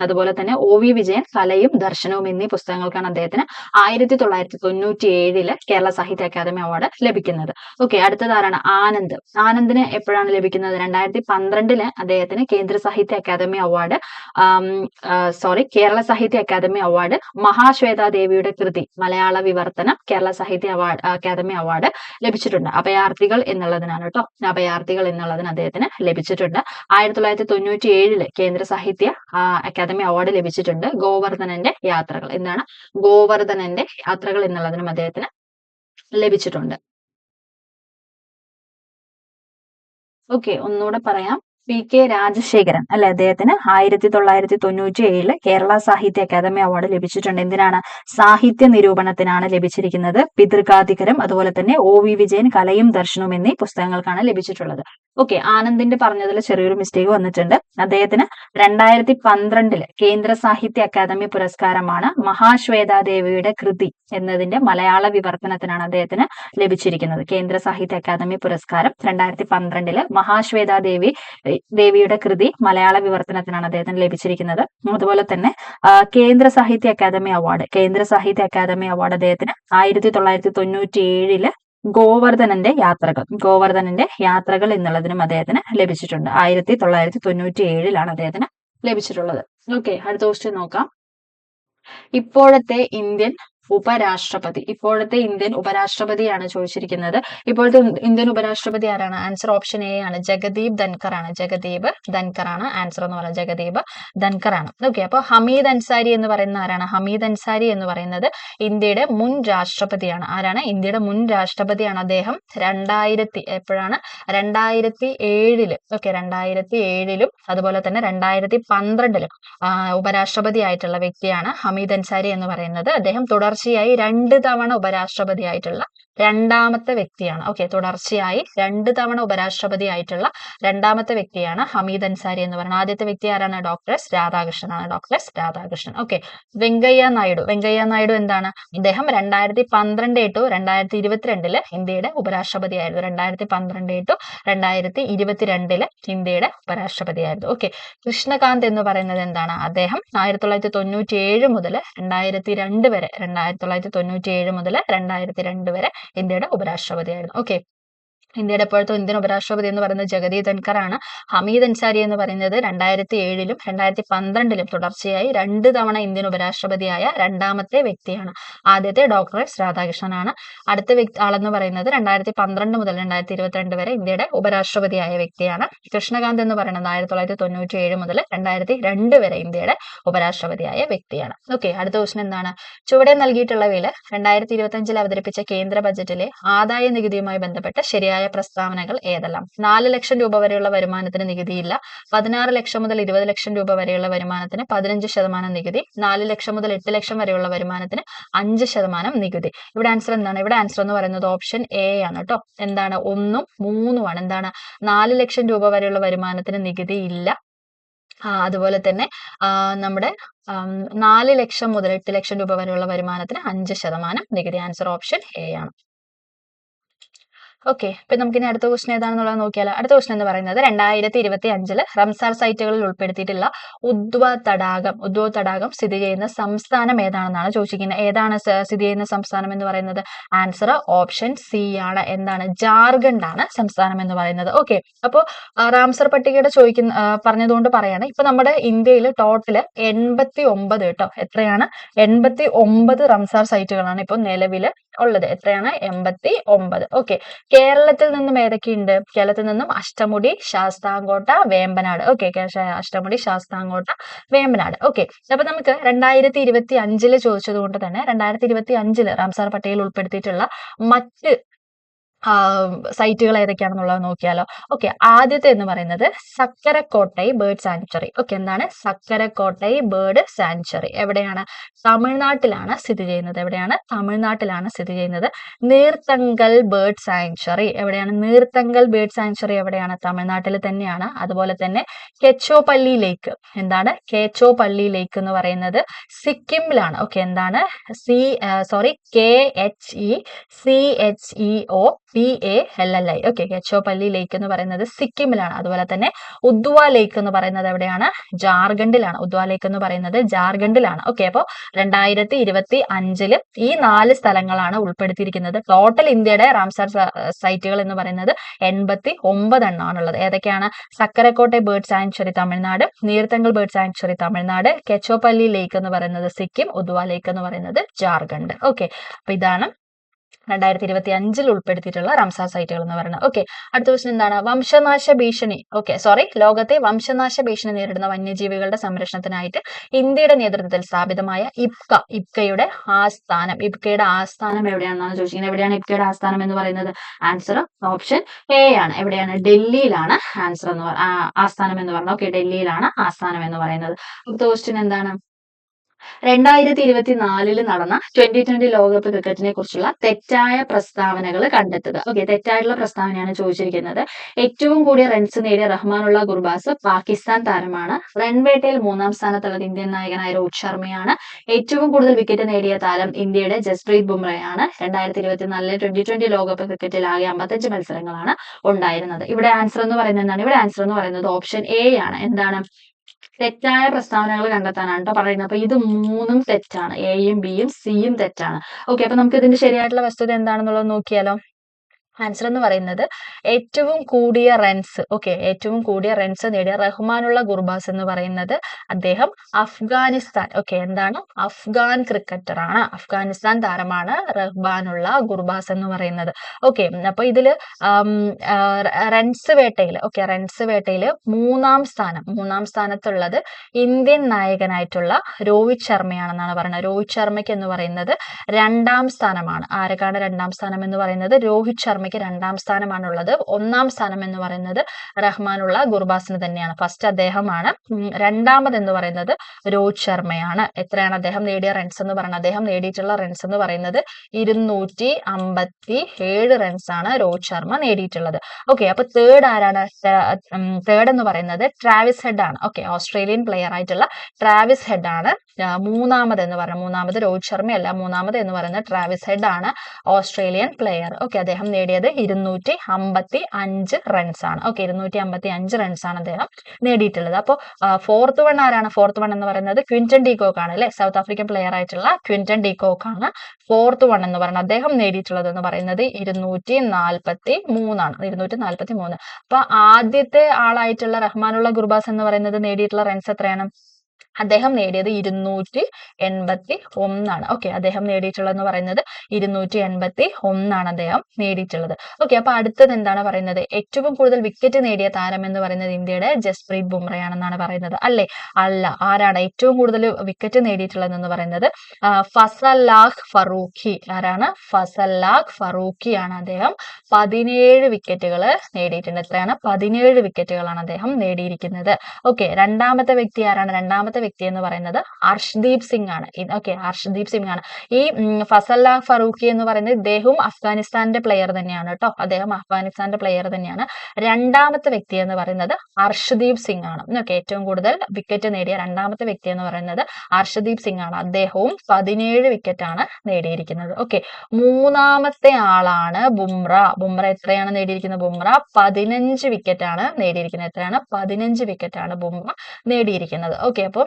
അതുപോലെ തന്നെ OV വിജയൻ കലയും ദർശനവും എന്നീ പുസ്തകങ്ങൾക്കാണ് അദ്ദേഹത്തിന് 1997 കേരള സാഹിത്യ അക്കാദമി അവാർഡ് ലഭിക്കുന്നത്. ഓക്കെ, അടുത്തതാരാണ്? ആനന്ദ്. ആനന്ദിന് എപ്പോഴാണ് ലഭിക്കുന്നത്? 2012 അദ്ദേഹത്തിന് കേന്ദ്ര സാഹിത്യ അക്കാദമി അവാർഡ് കേരള സാഹിത്യ അക്കാദമി അവാർഡ് മഹാശ്വേതാദേവിയുടെ കൃതി മലയാള വിവർത്തനം കേരള സാഹിത്യ അക്കാദമി അവാർഡ് ലഭിച്ചിട്ടുണ്ട്. അഭയാർത്ഥികൾ എന്നുള്ളതിനാണ് കേട്ടോ. അഭയാർത്ഥികൾ എന്നുള്ളതിന് അദ്ദേഹത്തിന് ലഭിച്ചിട്ടുണ്ട്. 1997 കേന്ദ്ര സാഹിത്യ അക്കാദമി അവാർഡ് ലഭിച്ചിട്ടുണ്ട്. ഗോവർദ്ധനന്റെ യാത്രകൾ. എന്താണ്? ഗോവർദ്ധനന്റെ യാത്രകൾ എന്നുള്ളതിനും അദ്ദേഹത്തിന് ലഭിച്ചിട്ടുണ്ട്. ഓക്കെ, ഒന്നുകൂടെ പറയാം. PK രാജശേഖരൻ അല്ലെ, അദ്ദേഹത്തിന് 1997 കേരള സാഹിത്യ അക്കാദമി അവാർഡ് ലഭിച്ചിട്ടുണ്ട്. എന്തിനാണ്? സാഹിത്യ നിരൂപണത്തിനാണ് ലഭിച്ചിരിക്കുന്നത്. പിതൃകാധികരം, അതുപോലെ തന്നെ OV വിജയൻ കലയും ദർശനവും എന്നീ പുസ്തകങ്ങൾക്കാണ് ലഭിച്ചിട്ടുള്ളത്. ഓക്കെ, ആനന്ദിന്റെ പറഞ്ഞതിൽ ചെറിയൊരു മിസ്റ്റേക്ക് വന്നിട്ടുണ്ട്. അദ്ദേഹത്തിന് 2012 കേന്ദ്ര സാഹിത്യ അക്കാദമി പുരസ്കാരമാണ് മഹാശ്വേതാദേവിയുടെ കൃതി എന്നതിന്റെ മലയാള വിവർത്തനത്തിനാണ് അദ്ദേഹത്തിന് ലഭിച്ചിരിക്കുന്നത്. കേന്ദ്ര സാഹിത്യ അക്കാദമി പുരസ്കാരം 2012 ദേവിയുടെ കൃതി മലയാള വിവർത്തനത്തിനാണ് അദ്ദേഹത്തിന് ലഭിച്ചിരിക്കുന്നത്. അതുപോലെ തന്നെ കേന്ദ്ര സാഹിത്യ അക്കാദമി അവാർഡ് അദ്ദേഹത്തിന് 1997 ഗോവർദ്ധനന്റെ യാത്രകൾ എന്നുള്ളതിനും അദ്ദേഹത്തിന് ലഭിച്ചിട്ടുണ്ട്. 1997 അദ്ദേഹത്തിന് ലഭിച്ചിട്ടുള്ളത്. ഓക്കെ, അടുത്ത ക്വസ്റ്റ്യൻ നോക്കാം. ഇപ്പോഴത്തെ ഇന്ത്യൻ ഉപരാഷ്ട്രപതിയാണ് ചോദിച്ചിരിക്കുന്നത്. ഇപ്പോഴത്തെ ഇന്ത്യൻ ഉപരാഷ്ട്രപതി ആരാണ്? ആൻസർ ഓപ്ഷൻ എ ആണ്. ജഗദീപ് ധൻകർ ആണ്. ആൻസർ എന്ന് പറയുന്നത് ജഗദീപ് ധൻകർ ആണ്. ഓക്കെ, അപ്പോൾ ഹമീദ് അൻസാരി എന്ന് പറയുന്ന ആരാണ്? ഹമീദ് അൻസാരി എന്ന് പറയുന്നത് ഇന്ത്യയുടെ മുൻ രാഷ്ട്രപതിയാണ്. ആരാണ്? ഇന്ത്യയുടെ മുൻ രാഷ്ട്രപതിയാണ്. അദ്ദേഹം 2007 ഓക്കെ 2007 അതുപോലെ തന്നെ 2012 ഉപരാഷ്ട്രപതി ആയിട്ടുള്ള വ്യക്തിയാണ് ഹമീദ് അൻസാരി എന്ന് പറയുന്നത്. അദ്ദേഹം തുടർച്ചയായി 2 തവണ ഉപരാഷ്ട്രപതിയായിട്ടുള്ള രണ്ടാമത്തെ വ്യക്തിയാണ്. ഓക്കെ, തുടർച്ചയായി 2 തവണ ഉപരാഷ്ട്രപതിയായിട്ടുള്ള രണ്ടാമത്തെ വ്യക്തിയാണ് ഹമീദ് അൻസാരി എന്ന് പറയുന്നത്. ആദ്യത്തെ വ്യക്തി ആരാണ്? Doctor S Radhakrishnan. Okay, Venkaiah Naidu എന്താണ്? അദ്ദേഹം 2012 to 2022 ഇന്ത്യയുടെ ഉപരാഷ്ട്രപതിയായിരുന്നു. 2012 to 2022 ഇന്ത്യയുടെ ഉപരാഷ്ട്രപതിയായിരുന്നു. ഓക്കെ, കൃഷ്ണകാന്ത് എന്ന് പറയുന്നത് എന്താണ്? അദ്ദേഹം 1997 മുതൽ 2002 വരെ 2002 വരെ ഇന്ത്യയുടെ ഉപരാഷ്ട്രപതിയായിരുന്നു. ഓക്കെ, ഇന്ത്യയുടെ ഇപ്പോഴത്തെ ഇന്ത്യൻ ഉപരാഷ്ട്രപതി എന്ന് പറയുന്നത് ജഗദീപ് ധൻകർ ആണ്. ഹമീദ് അൻസാരി എന്ന് പറയുന്നത് 2007 2012 തുടർച്ചയായി 2 തവണ ഇന്ത്യൻ ഉപരാഷ്ട്രപതിയായ രണ്ടാമത്തെ വ്യക്തിയാണ്. ആദ്യത്തെ ഡോക്ടർ എസ് രാധാകൃഷ്ണനാണ്. അടുത്ത ആളെന്ന് പറയുന്നത് 2012 മുതൽ 2022 വരെ ഇന്ത്യയുടെ ഉപരാഷ്ട്രപതിയായ വ്യക്തിയാണ്. കൃഷ്ണകാന്ത് എന്ന് പറയുന്നത് 1997 മുതൽ 2002 വരെ ഇന്ത്യയുടെ ഉപരാഷ്ട്രപതിയായ വ്യക്തിയാണ്. ഓക്കെ, അടുത്ത ക്വസ്റ്റൻ എന്താണ്? ചുവടെ നൽകിയിട്ടുള്ളവയിൽ 2025 അവതരിപ്പിച്ച കേന്ദ്ര ബജറ്റിലെ ആദായ നികുതിയുമായി ബന്ധപ്പെട്ട ശരിയായ പ്രസ്താവനകൾ ഏതെല്ലാം? 4 ലക്ഷം രൂപ വരെയുള്ള വരുമാനത്തിന് നികുതിയില്ല. 16 ലക്ഷം മുതൽ 20 ലക്ഷം രൂപ വരെയുള്ള വരുമാനത്തിന് 15% നികുതി. 4 ലക്ഷം മുതൽ 8 ലക്ഷം വരെയുള്ള വരുമാനത്തിന് 5% നികുതി. ഇവിടെ ആൻസർ എന്താണ്? ഇവിടെ ആൻസർ എന്ന് പറയുന്നത് ഓപ്ഷൻ എ ആണ് കേട്ടോ. എന്താണ്? 1ഉം 3ഉം ആണ്. എന്താണ്? 4 ലക്ഷം രൂപ വരെയുള്ള വരുമാനത്തിന് നികുതി ഇല്ല. അതുപോലെ തന്നെ നമ്മുടെ 4 ലക്ഷം മുതൽ 8 ലക്ഷം രൂപ വരെയുള്ള വരുമാനത്തിന് 5% നികുതി. ആൻസർ ഓപ്ഷൻ എ ആണ്. ഓക്കെ, ഇപ്പൊ നമുക്കിനി അടുത്ത ക്വസ്റ്റൻ ഏതാണെന്നുള്ളത് നോക്കിയാലോ. അടുത്ത ക്വസ്റ്റൻ എന്ന് പറയുന്നത് 2025 റംസാർ സൈറ്റുകളിൽ ഉൾപ്പെടുത്തിയിട്ടുള്ള ഉദ്വ തടാകം സ്ഥിതി ചെയ്യുന്ന സംസ്ഥാനം ഏതാണെന്നാണ് ചോദിച്ചിരിക്കുന്നത്. ഏതാണ് സ്ഥിതി ചെയ്യുന്ന സംസ്ഥാനം എന്ന് പറയുന്നത്? ആൻസർ ഓപ്ഷൻ സി ആണ്. എന്താണ്? ജാർഖണ്ഡ് ആണ് സംസ്ഥാനം എന്ന് പറയുന്നത്. ഓക്കെ, അപ്പോൾ റാംസർ പട്ടികയുടെ പറഞ്ഞതുകൊണ്ട് പറയാണ്, ഇപ്പൊ നമ്മുടെ ഇന്ത്യയിൽ ടോട്ടൽ 89 കേട്ടോ. എത്രയാണ്? 89 റംസാർ സൈറ്റുകളാണ് ഇപ്പൊ നിലവിൽ ഉള്ളത്. എത്രയാണ്? 89. ഓക്കെ, കേരളത്തിൽ നിന്നും ഏതൊക്കെയുണ്ട്? കേരളത്തിൽ നിന്നും അഷ്ടമുടി, ശാസ്താംകോട്ട, വേമ്പനാട്. ഓക്കെ, അഷ്ടമുടി, ശാസ്താംകോട്ട, വേമ്പനാട്. ഓക്കെ, അപ്പൊ നമുക്ക് 2025 ചോദിച്ചത് കൊണ്ട് തന്നെ 2025 റാംസാർ പട്ടികയിൽ ഉൾപ്പെടുത്തിയിട്ടുള്ള മറ്റ് സൈറ്റുകൾ ഏതൊക്കെയാണെന്നുള്ളത് നോക്കിയാലോ. ഓക്കെ, ആദ്യത്തെ എന്ന് പറയുന്നത് സക്കരക്കോട്ടൈ ബേർഡ് സാങ്ച്വറി. ഓക്കെ, എന്താണ്? സക്കരക്കോട്ടൈ ബേർഡ് സാങ്ച്വറി എവിടെയാണ്? തമിഴ്നാട്ടിലാണ് സ്ഥിതി ചെയ്യുന്നത്. നീർത്തങ്കൽ ബേർഡ് സാങ്ച്വറി എവിടെയാണ്? നീർത്തങ്കൽ ബേർഡ് സാങ്ച്വറി എവിടെയാണ്? തമിഴ്നാട്ടിൽ തന്നെയാണ്. അതുപോലെ തന്നെ കെച്ചോപള്ളി ലേക്ക്. എന്താണ് കെച്ചോപള്ളി ലേക്ക് എന്ന് പറയുന്നത് സിക്കിമിലാണ്. ഓക്കെ, എന്താണ് KHECHEOPALLI. ഓക്കെ, കെച്ചോപള്ളി ലേക്ക് എന്ന് പറയുന്നത് സിക്കിമിലാണ്. അതുപോലെ തന്നെ ഉദ്വ ലേക്ക് എന്ന് പറയുന്നത് എവിടെയാണ്? ജാർഖണ്ഡിലാണ്. ഉദ്വ ലേക്ക് എന്ന് പറയുന്നത് ജാർഖണ്ഡിലാണ്. ഓക്കെ, അപ്പോൾ 2025 ഈ 4 സ്ഥലങ്ങളാണ് ഉൾപ്പെടുത്തിയിരിക്കുന്നത്. ടോട്ടൽ ഇന്ത്യയുടെ റാംസാർ സൈറ്റുകൾ എന്ന് പറയുന്നത് 89 എണ്ണമാണുള്ളത്. ഏതൊക്കെയാണ്? Sakkarakottai bird sanctuary Tamil Nadu, Neerthangal bird sanctuary Tamil Nadu, Khecheopalri lake എന്ന് പറയുന്നത് സിക്കിം, ഉദ്വ ലേക്ക് എന്ന് പറയുന്നത് ജാർഖണ്ഡ്. ഓക്കെ, അപ്പൊ ഇതാണ് 2025 ഉൾപ്പെടുത്തിയിട്ടുള്ള റാംസാർ സൈറ്റുകൾ എന്ന് പറയുന്നത്. ഓക്കെ, അടുത്ത ക്വസ്റ്റ്യൻ എന്താണ്? വംശനാശ ഭീഷണി ലോകത്തെ വംശനാശ ഭീഷണി നേരിടുന്ന വന്യജീവികളുടെ സംരക്ഷണത്തിനായിട്ട് ഇന്ത്യയുടെ നേതൃത്വത്തിൽ സ്ഥാപിതമായ ഇബ്കയുടെ ആസ്ഥാനം എവിടെയാണെന്നാണ് ചോദിച്ചിരിക്കുന്നത്. എവിടെയാണ് ഇബ്കയുടെ ആസ്ഥാനം എന്ന് പറയുന്നത്? ആൻസർ ഓപ്ഷൻ എ ആണ്. എവിടെയാണ്? ഡൽഹിയിലാണ് ആസ്ഥാനം എന്ന് പറയുന്നത്. ഓക്കെ, ഡൽഹിയിലാണ് ആസ്ഥാനം എന്ന് പറയുന്നത്. അടുത്ത ക്വസ്റ്റ്യൻ എന്താണ്? 2024 നടന്ന 2020 ലോകകപ്പ് ക്രിക്കറ്റിനെ കുറിച്ചുള്ള തെറ്റായ പ്രസ്താവനകൾ കണ്ടെത്തുക. ഓക്കെ, തെറ്റായിട്ടുള്ള പ്രസ്താവനയാണ് ചോദിച്ചിരിക്കുന്നത്. ഏറ്റവും കൂടിയ റൺസ് നേടിയ റഹ്മാനുള്ള ഗുർബാസ് പാകിസ്ഥാൻ താരമാണ്. റൺവേട്ടയിൽ 3ാം സ്ഥാനത്തുള്ളത് ഇന്ത്യൻ നായകനായ രോഹിത് ശർമ്മയാണ്. ഏറ്റവും കൂടുതൽ വിക്കറ്റ് നേടിയ താരം ഇന്ത്യയുടെ ജസ്പ്രീത് ബുംറയാണ്. 2024 2020 ലോകകപ്പ് ക്രിക്കറ്റിൽ ആകെ 55 മത്സരങ്ങളാണ് ഉണ്ടായിരുന്നത്. ഇവിടെ ആൻസർ എന്ന് പറയുന്നത് എന്താണ്? ഇവിടെ ആൻസർ എന്ന് പറയുന്നത് ഓപ്ഷൻ എ ആണ്. എന്താണ്? തെറ്റായ പ്രസ്താവനകൾ കണ്ടെത്താനാണ് കേട്ടോ പറയുന്നത്. അപ്പൊ ഇത് 3ഉം തെറ്റാണ്. എയും ബിയും സിയും തെറ്റാണ്. ഓക്കെ, അപ്പൊ നമുക്ക് ഇതിന്റെ ശരിയായിട്ടുള്ള വസ്തുത എന്താണെന്നുള്ളത് നോക്കിയാലോ. ആൻസർ എന്ന് പറയുന്നത് ഏറ്റവും കൂടിയ റൺസ് നേടിയ റഹ്മാനുള്ള ഗുർബാസ് എന്ന് പറയുന്നത് അദ്ദേഹം അഫ്ഗാനിസ്ഥാൻ എന്താണ് അഫ്ഗാൻ ക്രിക്കറ്റർ ആണ്. അഫ്ഗാനിസ്ഥാൻ താരമാണ് റഹ്മാനുള്ള ഗുർബാസ് എന്ന് പറയുന്നത്. ഓക്കെ, അപ്പൊ ഇതില് റൺസ് വേട്ടയില് 3ാം സ്ഥാനത്തുള്ളത് ഇന്ത്യൻ നായകനായിട്ടുള്ള രോഹിത് ശർമ്മയാണെന്നാണ് പറയുന്നത്. രോഹിത് ശർമ്മയ്ക്ക് എന്ന് പറയുന്നത് 2ാം സ്ഥാനമാണ്. ആരൊക്കെയാണ് 2ാം സ്ഥാനം എന്ന് പറയുന്നത്? രോഹിത് ശർമ്മയ്ക്ക് 2ാം സ്ഥാനമാണുള്ളത്. 1ാം സ്ഥാനം എന്ന് പറയുന്നത് റഹ്മാനുള്ള ഗുർബാസിന് തന്നെയാണ്. ഫസ്റ്റ് അദ്ദേഹമാണ്. രണ്ടാമത് എന്ന് പറയുന്നത് രോഹിത് ശർമ്മയാണ്. എത്രയാണ് അദ്ദേഹം നേടിയ റൺസ് എന്ന് പറയുന്നത്? അദ്ദേഹം നേടിയിട്ടുള്ള റൺസ് എന്ന് പറയുന്നത് 257 റൺസ് ആണ് രോഹിത് ശർമ്മ നേടിയിട്ടുള്ളത്. ഓക്കെ, അപ്പൊ തേർഡ് ആരാണ്? തേർഡ് എന്ന് പറയുന്നത് ട്രാവിസ് ഹെഡ് ആണ്. ഓക്കെ, ഓസ്ട്രേലിയൻ പ്ലെയർ ആയിട്ടുള്ള ട്രാവിസ് ഹെഡ് ആണ്. മൂന്നാമത് രോഹിത് ശർമ്മയല്ല. മൂന്നാമത് എന്ന് പറയുന്നത് ട്രാവിസ് ഹെഡ് ആണ്, ഓസ്ട്രേലിയൻ പ്ലെയർ. ഓക്കെ, അദ്ദേഹം നേടിയത് 255 റൺസ് ആണ്. ഓക്കെ, 255 റൺസ് ആണ് അദ്ദേഹം നേടിയിട്ടുള്ളത്. അപ്പോൾ ഫോർത്ത് വൺ ആരാണ്? ഫോർത്ത് വൺ എന്ന് പറയുന്നത് ക്വിന്റൺ ഡീകോക്ക് ആണ് അല്ലെ. സൗത്ത് ആഫ്രിക്കൻ പ്ലെയർ ആയിട്ടുള്ള ക്വിന്റൺ ഡീകോക്ക് ആണ് ഫോർത്ത് വൺ എന്ന് പറയുന്നത്. അദ്ദേഹം നേടിയിട്ടുള്ളത് എന്ന് പറയുന്നത് 243 ആണ്. 243. അപ്പൊ ആദ്യത്തെ ആളായിട്ടുള്ള റഹ്മാനുള്ള ഗുർബാസ് എന്ന് പറയുന്നത് നേടിയിട്ടുള്ള റൺസ് എത്രയാണ്? അദ്ദേഹം നേടിയത് 281 ആണ്. ഓക്കെ, അദ്ദേഹം നേടിയിട്ടുള്ളതെന്ന് പറയുന്നത് 281 ആണ് അദ്ദേഹം നേടിയിട്ടുള്ളത്. ഓക്കെ, അപ്പൊ അടുത്തത് എന്താണ് പറയുന്നത്? ഏറ്റവും കൂടുതൽ വിക്കറ്റ് നേടിയ താരം എന്ന് പറയുന്നത് ഇന്ത്യയുടെ ജസ്പ്രീത് ബുംറയാണെന്നാണ് പറയുന്നത്. അല്ലേ? അല്ല. ആരാണ് ഏറ്റവും കൂടുതൽ വിക്കറ്റ് നേടിയിട്ടുള്ളതെന്ന് പറയുന്നത്? ഫസലാഹ് ഫറൂഖി. ആരാണ്? ഫസലാഹ് ഫറൂഖി ആണ്. അദ്ദേഹം 17 വിക്കറ്റുകൾ നേടിയിട്ടുണ്ട്. എത്രയാണ്? 17 വിക്കറ്റുകളാണ് അദ്ദേഹം നേടിയിരിക്കുന്നത്. ഓക്കെ, രണ്ടാമത്തെ വ്യക്തി ആരാണ്? രണ്ടാമത്തെ വ്യക്തി എന്ന് പറയുന്നത് അർഷ്ദീപ് സിംഗ് ആണ്. ഓക്കെ, അർഷ്ദീപ് സിംഗ് ആണ്. ഈ ഫസലാഹ് ഫറൂഖി എന്ന് പറയുന്നത് ഇദ്ദേഹവും അഫ്ഗാനിസ്ഥാന്റെ പ്ലെയർ തന്നെയാണ് കേട്ടോ. അദ്ദേഹം അഫ്ഗാനിസ്ഥാന്റെ പ്ലെയർ തന്നെയാണ്. രണ്ടാമത്തെ വ്യക്തി എന്ന് പറയുന്നത് അർഷ്ദീപ് സിംഗ് ആണ്. ഓക്കെ, ഏറ്റവും കൂടുതൽ വിക്കറ്റ് നേടിയ രണ്ടാമത്തെ വ്യക്തി എന്ന് പറയുന്നത് അർഷ്ദീപ് സിംഗ് ആണ്. അദ്ദേഹവും 17 വിക്കറ്റ് ആണ് നേടിയിരിക്കുന്നത്. ഓക്കെ, മൂന്നാമത്തെ ആളാണ് ബുംറ. എത്രയാണ് നേടിയിരിക്കുന്നത്? ബുംറ 15 വിക്കറ്റ് ആണ് നേടിയിരിക്കുന്നത്. എത്രയാണ്? 15 വിക്കറ്റ് ആണ് ബുംറ നേടിയിരിക്കുന്നത്. ഓക്കെ, അപ്പോൾ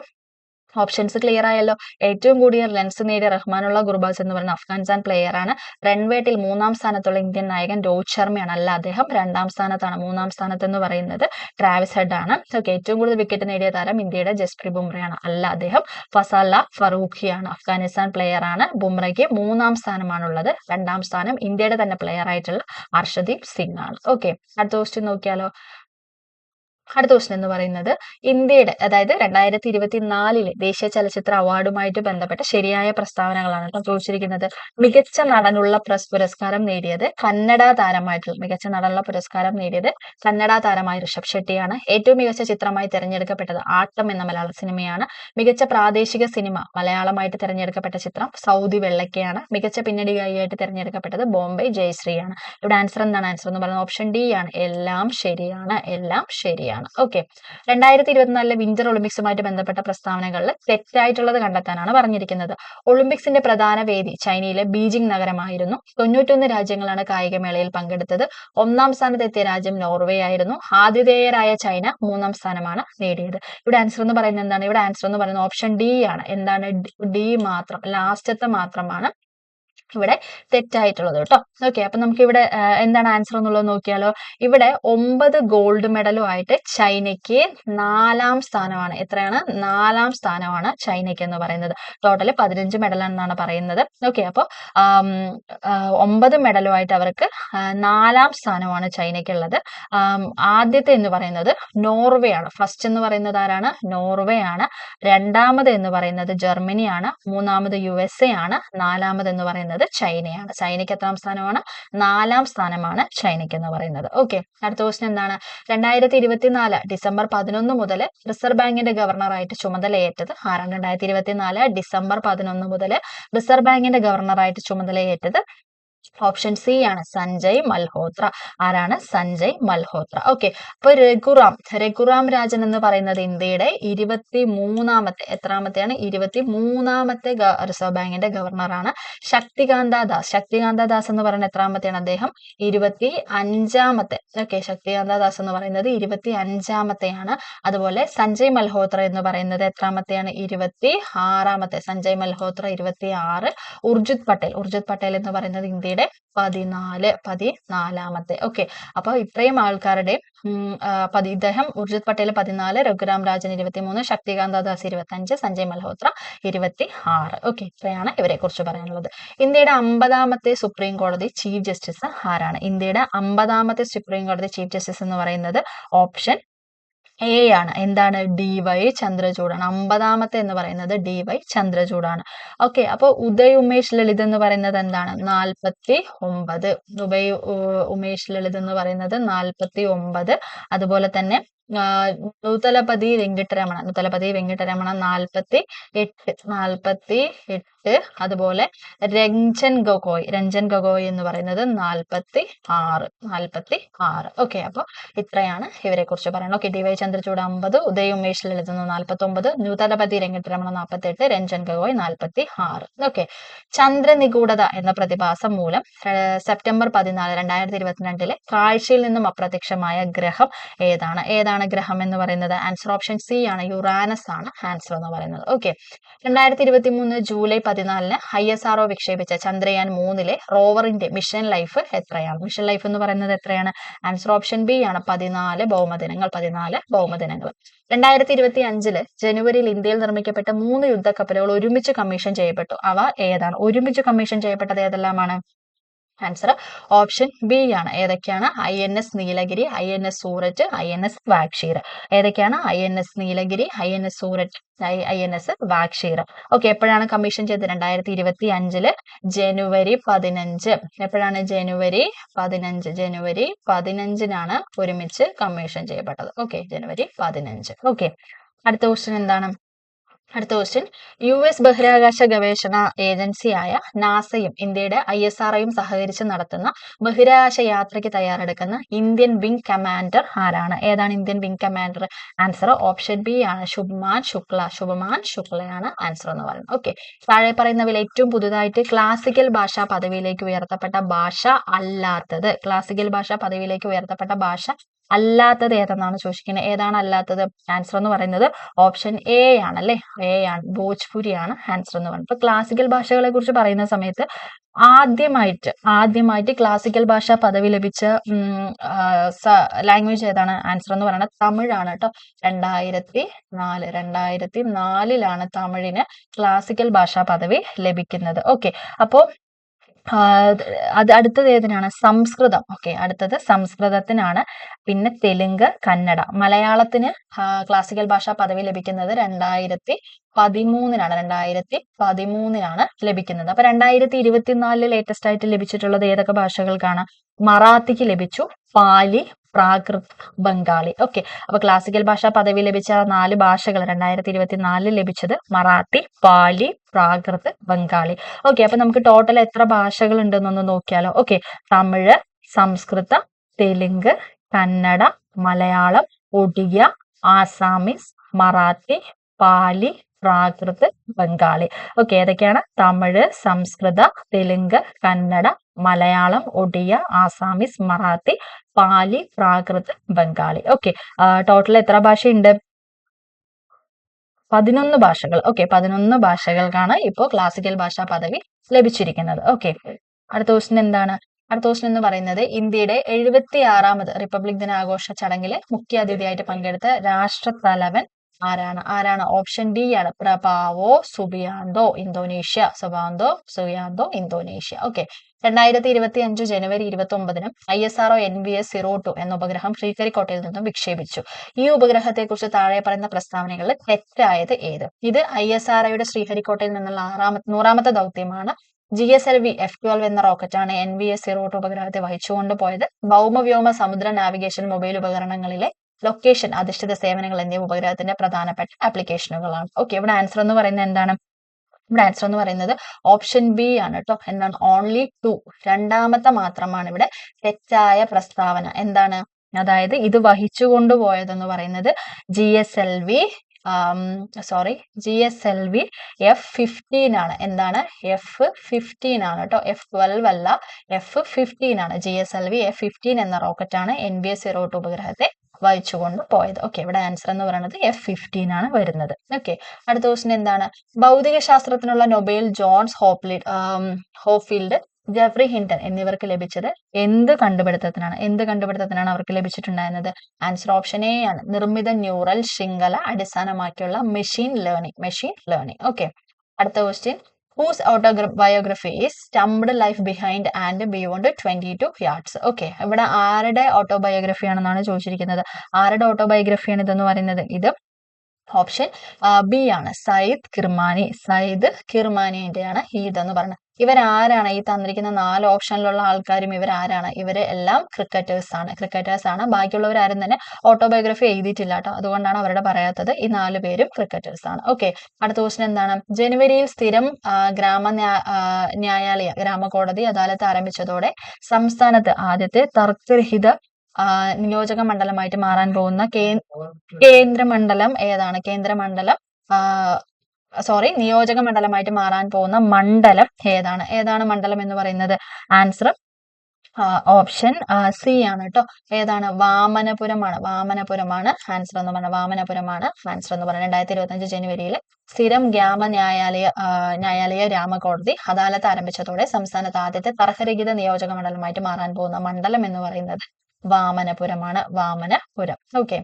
ഓപ്ഷൻസ് ക്ലിയർ ആയല്ലോ. ഏറ്റവും കൂടിയ റൺസ് നേടിയ റഹ്മാനുള്ള ഗുർബാസ് എന്ന് പറയുന്ന അഫ്ഗാനിസ്ഥാൻ പ്ലെയർ ആണ്. റൺവേട്ടിൽ 3ാം സ്ഥാനത്തുള്ള ഇന്ത്യൻ നായകൻ രോഹിത് ശർമ്മയാണ്. അല്ല, അദ്ദേഹം 2ാം സ്ഥാനത്താണ്. 3ാം സ്ഥാനത്ത് എന്ന് പറയുന്നത് ട്രാവിസ് ഹെഡ് ആണ്. ഓക്കെ, ഏറ്റവും കൂടുതൽ വിക്കറ്റ് നേടിയ താരം ഇന്ത്യയുടെ ജസ്പ്രീത് ബുംറയാണ്. അല്ല, അദ്ദേഹം ഫസലാഹ് ഫറൂഖിയാണ്. അഫ്ഗാനിസ്ഥാൻ പ്ലെയർ ആണ്. ബുംറയ്ക്ക് 3ാം സ്ഥാനമാണുള്ളത്. 2ാം സ്ഥാനം ഇന്ത്യയുടെ തന്നെ പ്ലെയർ ആയിട്ടുള്ള അർഷദീപ് സിംഗ് ആണ്. ഓക്കെ, അടുത്ത ക്വസ്റ്റ്യൻ നോക്കിയാലോ. അടുത്ത ക്വസ്റ്റ്യൻ എന്ന് പറയുന്നത് ഇന്ത്യയുടെ, അതായത് 2024 ദേശീയ ചലച്ചിത്ര അവാർഡുമായിട്ട് ബന്ധപ്പെട്ട ശരിയായ പ്രസ്താവനകളാണ് കേട്ടോ ചോദിച്ചിരിക്കുന്നത്. മികച്ച നടനുള്ള പുരസ്കാരം നേടിയത് കന്നഡ താരമായ ഋഷഭ് ഷെട്ടിയാണ്. ഏറ്റവും മികച്ച ചിത്രമായി തിരഞ്ഞെടുക്കപ്പെട്ടത് ആട്ടം എന്ന മലയാള സിനിമയാണ്. മികച്ച പ്രാദേശിക സിനിമ മലയാളമായിട്ട് തിരഞ്ഞെടുക്കപ്പെട്ട ചിത്രം സൗദി വെള്ളക്കയാണ്. മികച്ച പിന്നണി ഗായികയായിട്ട് തിരഞ്ഞെടുക്കപ്പെട്ടത് ബോംബെ ജയശ്രീയാണ്. ഇവിടെ ആൻസർ എന്താണ്? ആൻസർ എന്ന് പറയുന്നത് ഓപ്ഷൻ ഡി ആണ്. എല്ലാം ശരിയാണ്. ചൈനയാണ്. ഓക്കെ, 2024 വിന്റർ ഒളിമ്പിക്സുമായിട്ട് ബന്ധപ്പെട്ട പ്രസ്താവനകളിൽ തെറ്റായിട്ടുള്ളത് കണ്ടെത്താനാണ് പറഞ്ഞിരിക്കുന്നത്. ഒളിമ്പിക്സിന്റെ പ്രധാന വേദി ചൈനയിലെ ബീജിംഗ് നഗരമായിരുന്നു. 91 രാജ്യങ്ങളാണ് കായികമേളയിൽ പങ്കെടുത്തത്. 1-ാം സ്ഥാനത്തെത്തിയ രാജ്യം നോർവേ ആയിരുന്നു. ആതിഥേയരായ ചൈന 3-ാം സ്ഥാനമാണ് നേടിയത്. ഇവിടെ ആൻസർ എന്ന് പറയുന്നത് എന്താണ്? ഇവിടെ ആൻസർ എന്ന് പറയുന്നത് ഓപ്ഷൻ ഡി ആണ്. എന്താണ്? ഡി മാത്രം, ലാസ്റ്റത്തെ മാത്രമാണ് ഇവിടെ തെറ്റായിട്ടുള്ളത് കേട്ടോ. ഓക്കെ, അപ്പൊ നമുക്ക് ഇവിടെ എന്താണ് ആൻസർ എന്നുള്ളത് നോക്കിയാലോ. ഇവിടെ 9 ഗോൾഡ് മെഡലും ആയിട്ട് ചൈനയ്ക്ക് 4-ാം സ്ഥാനമാണ്. എത്രയാണ്? 4-ാം സ്ഥാനമാണ് ചൈനയ്ക്ക് എന്ന് പറയുന്നത്. ടോട്ടല് 15 മെഡലാണെന്നാണ് പറയുന്നത്. ഓക്കെ, അപ്പോൾ 9 മെഡലുമായിട്ട് അവർക്ക് 4-ാം സ്ഥാനമാണ് ചൈനയ്ക്കുള്ളത്. ആദ്യത്തെ എന്ന് പറയുന്നത് നോർവേ ആണ്. ഫസ്റ്റ് എന്ന് പറയുന്നത് ആരാണ്? നോർവേ ആണ്. രണ്ടാമത് എന്ന് പറയുന്നത് ജർമ്മനിയാണ്. മൂന്നാമത് USA ആണ്. നാലാമത് എന്ന് പറയുന്നത് ചൈനയാണ്. ചൈനയ്ക്ക് എത്രാം സ്ഥാനമാണ്? 4-ാം സ്ഥാനമാണ് ചൈനയ്ക്ക് എന്ന് പറയുന്നത്. ഓക്കെ, അടുത്ത ക്വസ്റ്റ്യൻ എന്താണ്? 2024 ഡിസംബർ 11 മുതൽ റിസർവ് ബാങ്കിന്റെ ഗവർണറായിട്ട് ചുമതലയേറ്റത് ആരാണ്? 2024 ഡിസംബർ 11 മുതൽ റിസർവ് ബാങ്കിന്റെ ഗവർണറായിട്ട് ചുമതലയേറ്റത് ഓപ്ഷൻ സി ആണ്, സഞ്ജയ് മൽഹോത്ര. ആരാണ്? സഞ്ജയ് മൽഹോത്ര. ഓക്കെ, അപ്പൊ രഘുറാം രാജൻ എന്ന് പറയുന്നത് ഇന്ത്യയുടെ 23-ാമത്തെ, എത്രാമത്തെയാണ്? 23-ാമത്തെ റിസർവ് ബാങ്കിന്റെ ഗവർണറാണ്. ശക്തികാന്ത ദാസ് എന്ന് പറയുന്നത് എത്രാമത്തെയാണ്? അദ്ദേഹം 25-ാമത്തെ. ഓക്കെ, ശക്തികാന്ത ദാസ് എന്ന് പറയുന്നത് 25-ാമത്തെയാണ്. അതുപോലെ സഞ്ജയ് മൽഹോത്ര എന്ന് പറയുന്നത് എത്രാമത്തെയാണ്? 26-ാമത്തെ. സഞ്ജയ് മൽഹോത്ര 26. ഉർജിത് പട്ടേൽ എന്ന് പറയുന്നത് ഇന്ത്യയുടെ 14-ാമത്തെ. ഓക്കെ, അപ്പൊ ഇത്രയും ആൾക്കാരുടെ ഇദ്ദേഹം ഉർജിത് പട്ടേൽ 14, രഘുറാം രാജൻ 23, ശക്തികാന്ത ദാസ് 25, സഞ്ജയ് മൽഹോത്ര 26. ഓക്കെ, ഇത്രയാണ് ഇവരെ കുറിച്ച് പറയാനുള്ളത്. ഇന്ത്യയുടെ 50-ാമത്തെ സുപ്രീം കോടതി ചീഫ് ജസ്റ്റിസ് ആരാണ്? ഇന്ത്യയുടെ 50-ാമത്തെ സുപ്രീം കോടതി ചീഫ് ജസ്റ്റിസ് എന്ന് പറയുന്നത് ഓപ്ഷൻ എ ആണ്. എന്താണ്? DY ചന്ദ്രചൂഡാണ്. 50-ാമത്തെ എന്ന് പറയുന്നത് DY ചന്ദ്രചൂഡാണ്. ഓക്കെ, അപ്പൊ ഉദയ് ഉമേഷ് ലളിത് എന്ന് പറയുന്നത് എന്താണ്? 49. ഉമേഷ് ലളിത് എന്ന് പറയുന്നത് 49. അതുപോലെ തന്നെ നൂതലപതി വെങ്കിട്ടരമണ 48. അതുപോലെ രഞ്ജൻ ഗൊഗോയ് എന്ന് പറയുന്നത് 46. ഓക്കെ, അപ്പൊ ഇത്രയാണ് ഇവരെ കുറിച്ച് പറയുന്നത്. ഓക്കെ, DY ചന്ദ്രചൂഡ് 50, ഉദയ് ഉമേഷ് ലളിത് 49, നൂതലപതി വെങ്കിട്ടരമണ 48, രഞ്ജൻ ഗൊഗോയ് 46. ഓക്കെ, ചന്ദ്രനിഗൂഢത എന്ന പ്രതിഭാസം മൂലം സെപ്റ്റംബർ 14, 2022 കാഴ്ചയിൽ നിന്നും അപ്രത്യക്ഷമായ ഗ്രഹം ഏതാണ് ഗ്രഹം എന്ന് പറയുന്നത്? ആൻസർ ഓപ്ഷൻ സി ആണ്, യുറാനസ് ആണ് ആൻസർ എന്ന് പറയുന്നത്. ഓക്കെ, 2023 ജൂലൈ 14 ISRO വിക്ഷേപിച്ച ചന്ദ്രയാൻ 3 റോവറിന്റെ മിഷൻ ലൈഫ് എത്രയാണ്? മിഷൻ ലൈഫ് എന്ന് പറയുന്നത് എത്രയാണ്? ആൻസർ ഓപ്ഷൻ ബി ആണ്, 14 ഭൗമദിനങ്ങൾ. 2025 ജനുവരിയിൽ ഇന്ത്യയിൽ നിർമ്മിക്കപ്പെട്ട 3 യുദ്ധക്കപ്പലുകൾ ഒരുമിച്ച് കമ്മീഷൻ ചെയ്യപ്പെട്ടു. അവ ഏതാണ്? ഒരുമിച്ച് കമ്മീഷൻ ചെയ്യപ്പെട്ടത് ഏതെല്ലാമാണ്? ആൻസർ ഓപ്ഷൻ ബി ആണ്. ഏതൊക്കെയാണ്? INS Nilgiri, INS Surat, INS Vagsheer. ഏതൊക്കെയാണ്? INS Nilgiri, INS Surat, INS Vagsheer. Okay, എപ്പോഴാണ് കമ്മീഷൻ ചെയ്തത്? 2025 ജനുവരി 15. എപ്പോഴാണ്? ജനുവരി 15 ഒരുമിച്ച് കമ്മീഷൻ ചെയ്യപ്പെട്ടത്. ഓക്കെ, ജനുവരി 15. ഓക്കെ, അടുത്ത ക്വസ്റ്റ്യൻ എന്താണ്? അടുത്ത ക്വസ്റ്റ്യൻ, US ബഹിരാകാശ ഗവേഷണ ഏജൻസിയായ നാസയും ഇന്ത്യയുടെ ISROയും സഹകരിച്ച് നടത്തുന്ന ബഹിരാകാശ യാത്രയ്ക്ക് തയ്യാറെടുക്കുന്ന ഇന്ത്യൻ വിംഗ് കമാൻഡർ ആരാണ്? ഏതാണ് Indian wing commander? Answer option B ആണ്, ശുഭ്മാൻ ശുക്ലയാണ് ആൻസർ എന്ന് പറയുന്നത്. ഓക്കെ, താഴെ പറയുന്നവയിൽ ഏറ്റവും പുതുതായിട്ട് ക്ലാസിക്കൽ ഭാഷാ പദവിയിലേക്ക് ഉയർത്തപ്പെട്ട ഭാഷ അല്ലാത്തത് ഏതെന്നാണ് ചോദിക്കുന്നത്. ഏതാണ് അല്ലാത്തത്? ആൻസർ എന്ന് പറയുന്നത് ഓപ്ഷൻ എ ആണല്ലേ, എ ആണ്, ഭോജ്പുരിയാണ് ആൻസർ എന്ന് പറയുന്നത്. ഇപ്പൊ ക്ലാസിക്കൽ ഭാഷകളെ കുറിച്ച് പറയുന്ന സമയത്ത് ആദ്യമായിട്ട് ക്ലാസിക്കൽ ഭാഷ പദവി ലഭിച്ച ലാംഗ്വേജ് ഏതാണ്? ആൻസർ എന്ന് പറയുന്നത് തമിഴാണ് കേട്ടോ. 2004 തമിഴിന് ക്ലാസിക്കൽ ഭാഷാ പദവി ലഭിക്കുന്നത്. ഓക്കെ, അപ്പോ അടുത്തത് ഏതിനാണ്? സംസ്കൃതം. ഓക്കെ, അടുത്തത് സംസ്കൃതത്തിനാണ്. പിന്നെ തെലുങ്ക്, കന്നഡ. മലയാളത്തിന് ക്ലാസിക്കൽ ഭാഷാ പദവി ലഭിക്കുന്നത് 2013 ലഭിക്കുന്നത്. അപ്പൊ 2024 ലേറ്റസ്റ്റ് ആയിട്ട് ലഭിച്ചിട്ടുള്ളത് ഏതൊക്കെ ഭാഷകൾക്കാണ്? മറാത്തിക്ക് ലഭിച്ചു, പാലി, പ്രാകൃത്, ബംഗാളി. ഓക്കെ, അപ്പൊ ക്ലാസിക്കൽ ഭാഷാ പദവി ലഭിച്ച 4 ഭാഷകൾ 2024 ലഭിച്ചത് മറാത്തി, പാലി, പ്രാകൃത്, ബംഗാളി. ഓക്കെ, അപ്പൊ നമുക്ക് ടോട്ടൽ എത്ര ഭാഷകൾ ഉണ്ടെന്നൊന്ന് നോക്കിയാലോ. ഓക്കെ, തമിഴ്, സംസ്കൃതം, തെലുങ്ക്, കന്നഡ, മലയാളം, ഒഡിയ, ആസാമീസ്, മറാത്തി, പാലി, പ്രാകൃത്, ബംഗാളി. ഓക്കെ, ഏതൊക്കെയാണ്? തമിഴ്, സംസ്കൃത, തെലുങ്ക്, കന്നഡ, മലയാളം, ഒഡിയ, ആസാമീസ്, മറാത്തി, പാലി, പ്രാകൃത്, ബംഗാളി. ഓക്കെ, ടോട്ടൽ എത്ര ഭാഷയുണ്ട്? 11 ഭാഷകൾ. ഓക്കെ, 11 ഭാഷകൾക്കാണ് ഇപ്പോൾ ക്ലാസിക്കൽ ഭാഷാ പദവി ലഭിച്ചിരിക്കുന്നത്. ഓക്കെ, അടുത്ത ക്വസ്റ്റ്യൻ എന്താണ്? അടുത്ത ക്വസ്റ്റ്യൻ എന്ന് പറയുന്നത് ഇന്ത്യയുടെ 76ാമത് റിപ്പബ്ലിക് ദിനാഘോഷ ചടങ്ങിൽ മുഖ്യ അതിഥിയായിട്ട് പങ്കെടുത്ത രാഷ്ട്രത്തലവൻ ആരാണ്? ഓപ്ഷൻ ഡി ആണ്, പ്രഭാവോ സുബിയാന്തോ ഇന്തോനേഷ്യ. ഓക്കെ, 2025 ജനുവരി 29 ISRO NVS-02 എന്ന ഉപഗ്രഹം ശ്രീഹരിക്കോട്ടയിൽ നിന്നും വിക്ഷേപിച്ചു. ഈ ഉപഗ്രഹത്തെ കുറിച്ച് താഴെ പറയുന്ന പ്രസ്താവനകളിൽ തെറ്റായത് ഏത്? ഇത് ISROയുടെ ശ്രീഹരിക്കോട്ടയിൽ നിന്നുള്ള 100ാമത്തെ ദൗത്യമാണ്. GSLV F-12 എന്ന റോക്കറ്റാണ് NVS-02 ഉപഗ്രഹത്തെ വഹിച്ചുകൊണ്ട് പോയത്. ഭൗമവ്യോമ സമുദ്ര നാവിഗേഷൻ മൊബൈൽ ഉപകരണങ്ങളിലെ ലൊക്കേഷൻ അധിഷ്ഠിത സേവനങ്ങൾ എന്നിവ ഉപഗ്രഹത്തിന്റെ പ്രധാനപ്പെട്ട ആപ്ലിക്കേഷനുകളാണ്. ഓക്കെ, ഇവിടെ ആൻസർ എന്ന് പറയുന്നത് എന്താണ്? ഇവിടെ ആൻസർ എന്ന് പറയുന്നത് ഓപ്ഷൻ ബി ആണ് കേട്ടോ. എന്താണ്? ഓൺലി 2, രണ്ടാമത്തെ മാത്രമാണ് ഇവിടെ തെറ്റായ പ്രസ്താവന. എന്താണ്? അതായത് ഇത് വഹിച്ചു കൊണ്ടുപോയതെന്ന് പറയുന്നത് GSLV F-15 ആണ്. എന്താണ്? F-15 ആണ് കേട്ടോ, F-12 അല്ല, F-15 ആണ്. GSLV F-15 എന്ന റോക്കറ്റാണ് NVS-02 ഉപഗ്രഹത്തെ വഹിച്ചുകൊണ്ട് പോയത്. ഓക്കെ, ഇവിടെ ആൻസർ എന്ന് പറയുന്നത് F-15 ആണ് വരുന്നത്. ഓക്കെ, അടുത്ത ക്വസ്റ്റ്യൻ എന്താണ്? ഭൗതിക ശാസ്ത്രത്തിനുള്ള നൊബേൽ ജോൺസ് ഹോപ്ഫീൽഡ്, ജെഫ്രി ഹിൻടൺ എന്നിവർക്ക് ലഭിച്ചത് എന്ത് കണ്ടുപിടുത്തത്തിനാണ് അവർക്ക് ലഭിച്ചിട്ടുണ്ടായിരുന്നത്? ആൻസർ ഓപ്ഷൻ എ ആണ്, നിർമ്മിത ന്യൂറൽ ശൃംഖല അടിസ്ഥാനമാക്കിയുള്ള മെഷീൻ ലേണിംഗ്. ഓക്കെ, അടുത്ത question, whose autobiography is Stumped Life Behind and Beyond 22 Yards. Okay, ഇവിടെ ആരുടെ ഓട്ടോബയോഗ്രഫി ആണെന്നാണ് ചോദിച്ചിരിക്കുന്നത്. ആരുടെ ഓട്ടോബയോഗ്രഫിയാണ് ഇതെന്ന് പറയുന്നത്? ഇത് ഓപ്ഷൻ ബി ആണ്, സയ്യിദ് കിർമാനിന്റെയാണ് ഇതെന്ന് പറയുന്നത്. ഇവരാരാണ്? ഈ തന്നിരിക്കുന്ന 4 ഓപ്ഷനിലുള്ള ആൾക്കാരും ഇവരാരാണ്? ഇവര് എല്ലാം ക്രിക്കറ്റേഴ്സ് ആണ്. ബാക്കിയുള്ളവർ ആരും തന്നെ ഓട്ടോബയോഗ്രഫി എഴുതിയിട്ടില്ല കേട്ടോ, അതുകൊണ്ടാണ് അവരുടെ പറയാത്തത്. ഈ 4 പേരും ക്രിക്കറ്റേഴ്സ് ആണ്. ഓക്കെ, അടുത്ത ക്വസ്റ്റ്യൻ എന്താണ്? ജനുവരിയിൽ സ്ഥിരം ഗ്രാമകോടതി അദാലത്ത് ആരംഭിച്ചതോടെ സംസ്ഥാനത്ത് ആദ്യത്തെ തർക്കരഹിത നിയോജക മണ്ഡലമായിട്ട് മാറാൻ പോകുന്ന കേന്ദ്രമണ്ഡലം ഏതാണ്? നിയോജക മണ്ഡലമായിട്ട് മാറാൻ പോകുന്ന മണ്ഡലം ഏതാണ്? മണ്ഡലം എന്ന് പറയുന്നത്? ആൻസർ ഓപ്ഷൻ സി ആണ് കേട്ടോ. ഏതാണ്? വാമനപുരമാണ് ആൻസർ എന്ന് പറയുന്നത്. വാമനപുരമാണ് ആൻസർ എന്ന് പറയുന്നത്. 2025 ജനുവരിയിൽ സ്ഥിരം ന്യായാലയ രാമകോടതി അദാലത്ത് ആരംഭിച്ചതോടെ സംസ്ഥാനത്ത് ആദ്യത്തെ തർക്കരഹിത നിയോജക മണ്ഡലമായിട്ട് മാറാൻ പോകുന്ന മണ്ഡലം എന്ന് പറയുന്നത് വാമനപുരമാണ്. ഓക്കെ,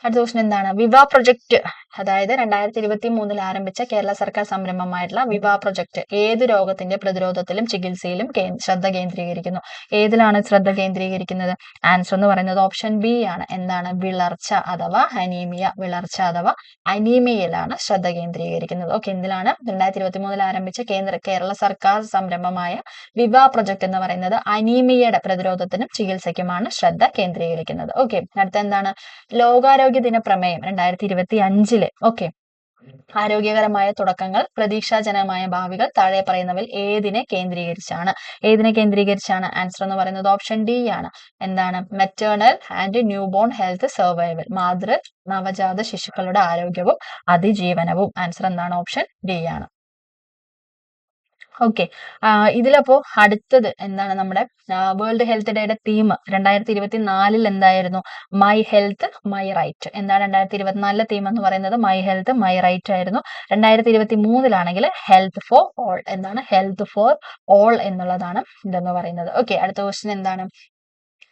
അടുത്ത ക്വസ്റ്റ്യൻ എന്താണ്? വിവ പ്രൊജക്ട്, അതായത് 2023 ആരംഭിച്ച കേരള സർക്കാർ സംരംഭമായിട്ടുള്ള വിവ പ്രൊജക്ട് ഏത് രോഗത്തിന്റെ പ്രതിരോധത്തിലും ചികിത്സയിലും ശ്രദ്ധ കേന്ദ്രീകരിക്കുന്നു? ഏതിലാണ് ശ്രദ്ധ കേന്ദ്രീകരിക്കുന്നത്? ആൻസർ എന്ന് പറയുന്നത് ഓപ്ഷൻ ബി ആണ്. എന്താണ്? വിളർച്ച അഥവാ അനീമിയയിലാണ് ശ്രദ്ധ കേന്ദ്രീകരിക്കുന്നത്. ഓക്കെ, എന്തിലാണ്? 2023 ആരംഭിച്ച കേരള സർക്കാർ സംരംഭമായ വിവ പ്രൊജക്ട് എന്ന് പറയുന്നത് അനീമിയയുടെ പ്രതിരോധത്തിനും ചികിത്സയ്ക്കുമാണ് ശ്രദ്ധ കേന്ദ്രീകരിക്കുന്നത്. ഓക്കെ, അടുത്ത എന്താണ്? ലോകാരോഗ്യ ദിന പ്രമേയം 2025 ഓക്കെ, ആരോഗ്യകരമായ തുടക്കങ്ങൾ, പ്രതീക്ഷാജനകമായ ഭാവികൾ, താഴെ പറയുന്നവയിൽ ഏതിനെ കേന്ദ്രീകരിച്ചാണ്? ആൻസർ എന്ന് പറയുന്നത് ഓപ്ഷൻ ഡി ആണ്. എന്താണ്? Maternal and newborn health survival, നവജാത ശിശുക്കളുടെ ആരോഗ്യവും അതിജീവനവും. ആൻസർ എന്താണ്? ഓപ്ഷൻ ഡി ആണ്. ഓക്കെ, ഇതിലപ്പോ അടുത്തത് എന്താണ്? നമ്മുടെ വേൾഡ് ഹെൽത്ത് ഡേയുടെ തീം 2024 എന്തായിരുന്നു? My health my right. എന്താണ് 2024 തീം എന്ന് പറയുന്നത്? മൈ ഹെൽത്ത് മൈ റൈറ്റ് ആയിരുന്നു. 2023 ഹെൽത്ത് ഫോർ ഓൾ. എന്താണ്? ഹെൽത്ത് ഫോർ ഓൾ എന്നുള്ളതാണ് ഇതെന്ന് പറയുന്നത്. ഓക്കെ, അടുത്ത ക്വസ്റ്റ്യൻ എന്താണ്?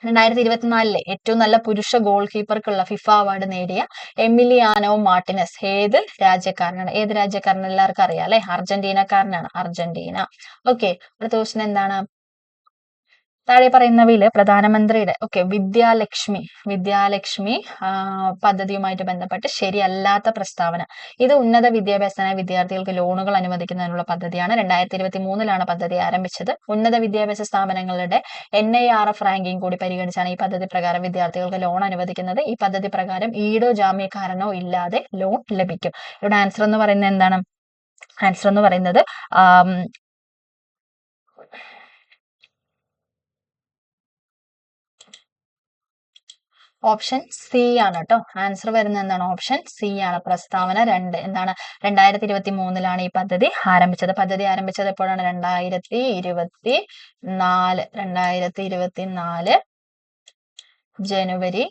2024 ഏറ്റവും നല്ല പുരുഷ ഗോൾ കീപ്പർക്കുള്ള ഫിഫ അവാർഡ് നേടിയ എമിലിയാനോ മാർട്ടിനസ് ഏത് രാജ്യക്കാരനാണ്? എല്ലാവർക്കും അറിയാം അല്ലെ, അർജന്റീനക്കാരനാണ്. ഓക്കെ, അടുത്ത ക്വസ്റ്റ്യൻ എന്താണ്? താഴെ പറയുന്നവയില് പ്രധാനമന്ത്രിയുടെ വിദ്യാലക്ഷ്മി പദ്ധതിയുമായിട്ട് ബന്ധപ്പെട്ട് ശരിയല്ലാത്ത പ്രസ്താവന. ഇത് ഉന്നത വിദ്യാഭ്യാസത്തിനായി വിദ്യാർത്ഥികൾക്ക് ലോണുകൾ അനുവദിക്കുന്നതിനുള്ള പദ്ധതിയാണ്. 2023 പദ്ധതി ആരംഭിച്ചത്. ഉന്നത വിദ്യാഭ്യാസ സ്ഥാപനങ്ങളുടെ NIRF റാങ്കിംഗ് കൂടി പരിഗണിച്ചാണ് ഈ പദ്ധതി പ്രകാരം വിദ്യാർത്ഥികൾക്ക് ലോൺ അനുവദിക്കുന്നത്. ഈ പദ്ധതി പ്രകാരം ഈടോ ജാമ്യക്കാരനോ ഇല്ലാതെ ലോൺ ലഭിക്കും. ഇവിടെ ആൻസർ എന്ന് പറയുന്നത് എന്താണ്? ആൻസർ എന്ന് പറയുന്നത് ഓപ്ഷൻ സി ആണ് കേട്ടോ. ആൻസർ വരുന്നത് എന്താണ്? ഓപ്ഷൻ സി ആണ്. പ്രസ്താവന 2 എന്താണ്? 2023 ഈ പദ്ധതി ആരംഭിച്ചത്. പദ്ധതി ആരംഭിച്ചത് എപ്പോഴാണ്? 2024 ജനുവരി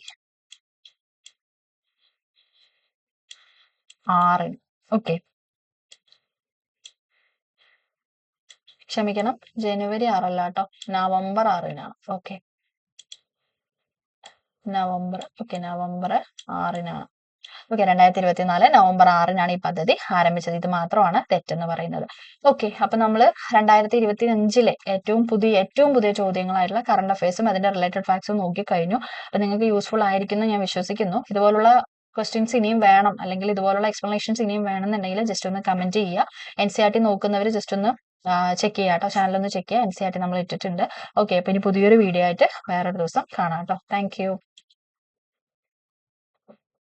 6. ഓക്കെ, ക്ഷമിക്കണം, ജനുവരി 6 അല്ല കേട്ടോ, നവംബർ 6-നാണ്. ഓക്കെ, നവംബർ 6-നാണ്. ഓക്കെ, 2024 നവംബർ 6-നാണ് ഈ പദ്ധതി ആരംഭിച്ചത്. ഇത് മാത്രമാണ് തെറ്റെന്ന് പറയുന്നത്. ഓക്കെ, അപ്പൊ നമ്മൾ 2025 ഏറ്റവും പുതിയ ചോദ്യങ്ങളായിട്ടുള്ള കറണ്ട് അഫയേഴ്സും അതിന്റെ റിലേറ്റഡ് ഫാക്ട്സും നോക്കിക്കഴിഞ്ഞു. അപ്പൊ നിങ്ങൾക്ക് യൂസ്ഫുൾ ആയിരിക്കുന്നു ഞാൻ വിശ്വസിക്കുന്നു. ഇതുപോലുള്ള ക്വസ്റ്റ്യൻസ് ഇനിയും വേണം, അല്ലെങ്കിൽ ഇതുപോലുള്ള എക്സ്പ്ലനേഷൻസ് ഇനിയും വേണമെന്നുണ്ടെങ്കിൽ ജസ്റ്റ് ഒന്ന് കമന്റ് ചെയ്യുക. NCERT നോക്കുന്നവർ ജസ്റ്റ് ഒന്ന് ചെക്ക് ചെയ്യുക കേട്ടോ, ചാനലൊന്ന് ചെക്ക് ചെയ്യുക. NCERT നമ്മൾ ഇട്ടിട്ടുണ്ട്. ഓക്കെ, അപ്പൊ ഇനി പുതിയൊരു വീഡിയോ ആയിട്ട് വേറൊരു ദിവസം കാണാം കേട്ടോ. Thank you.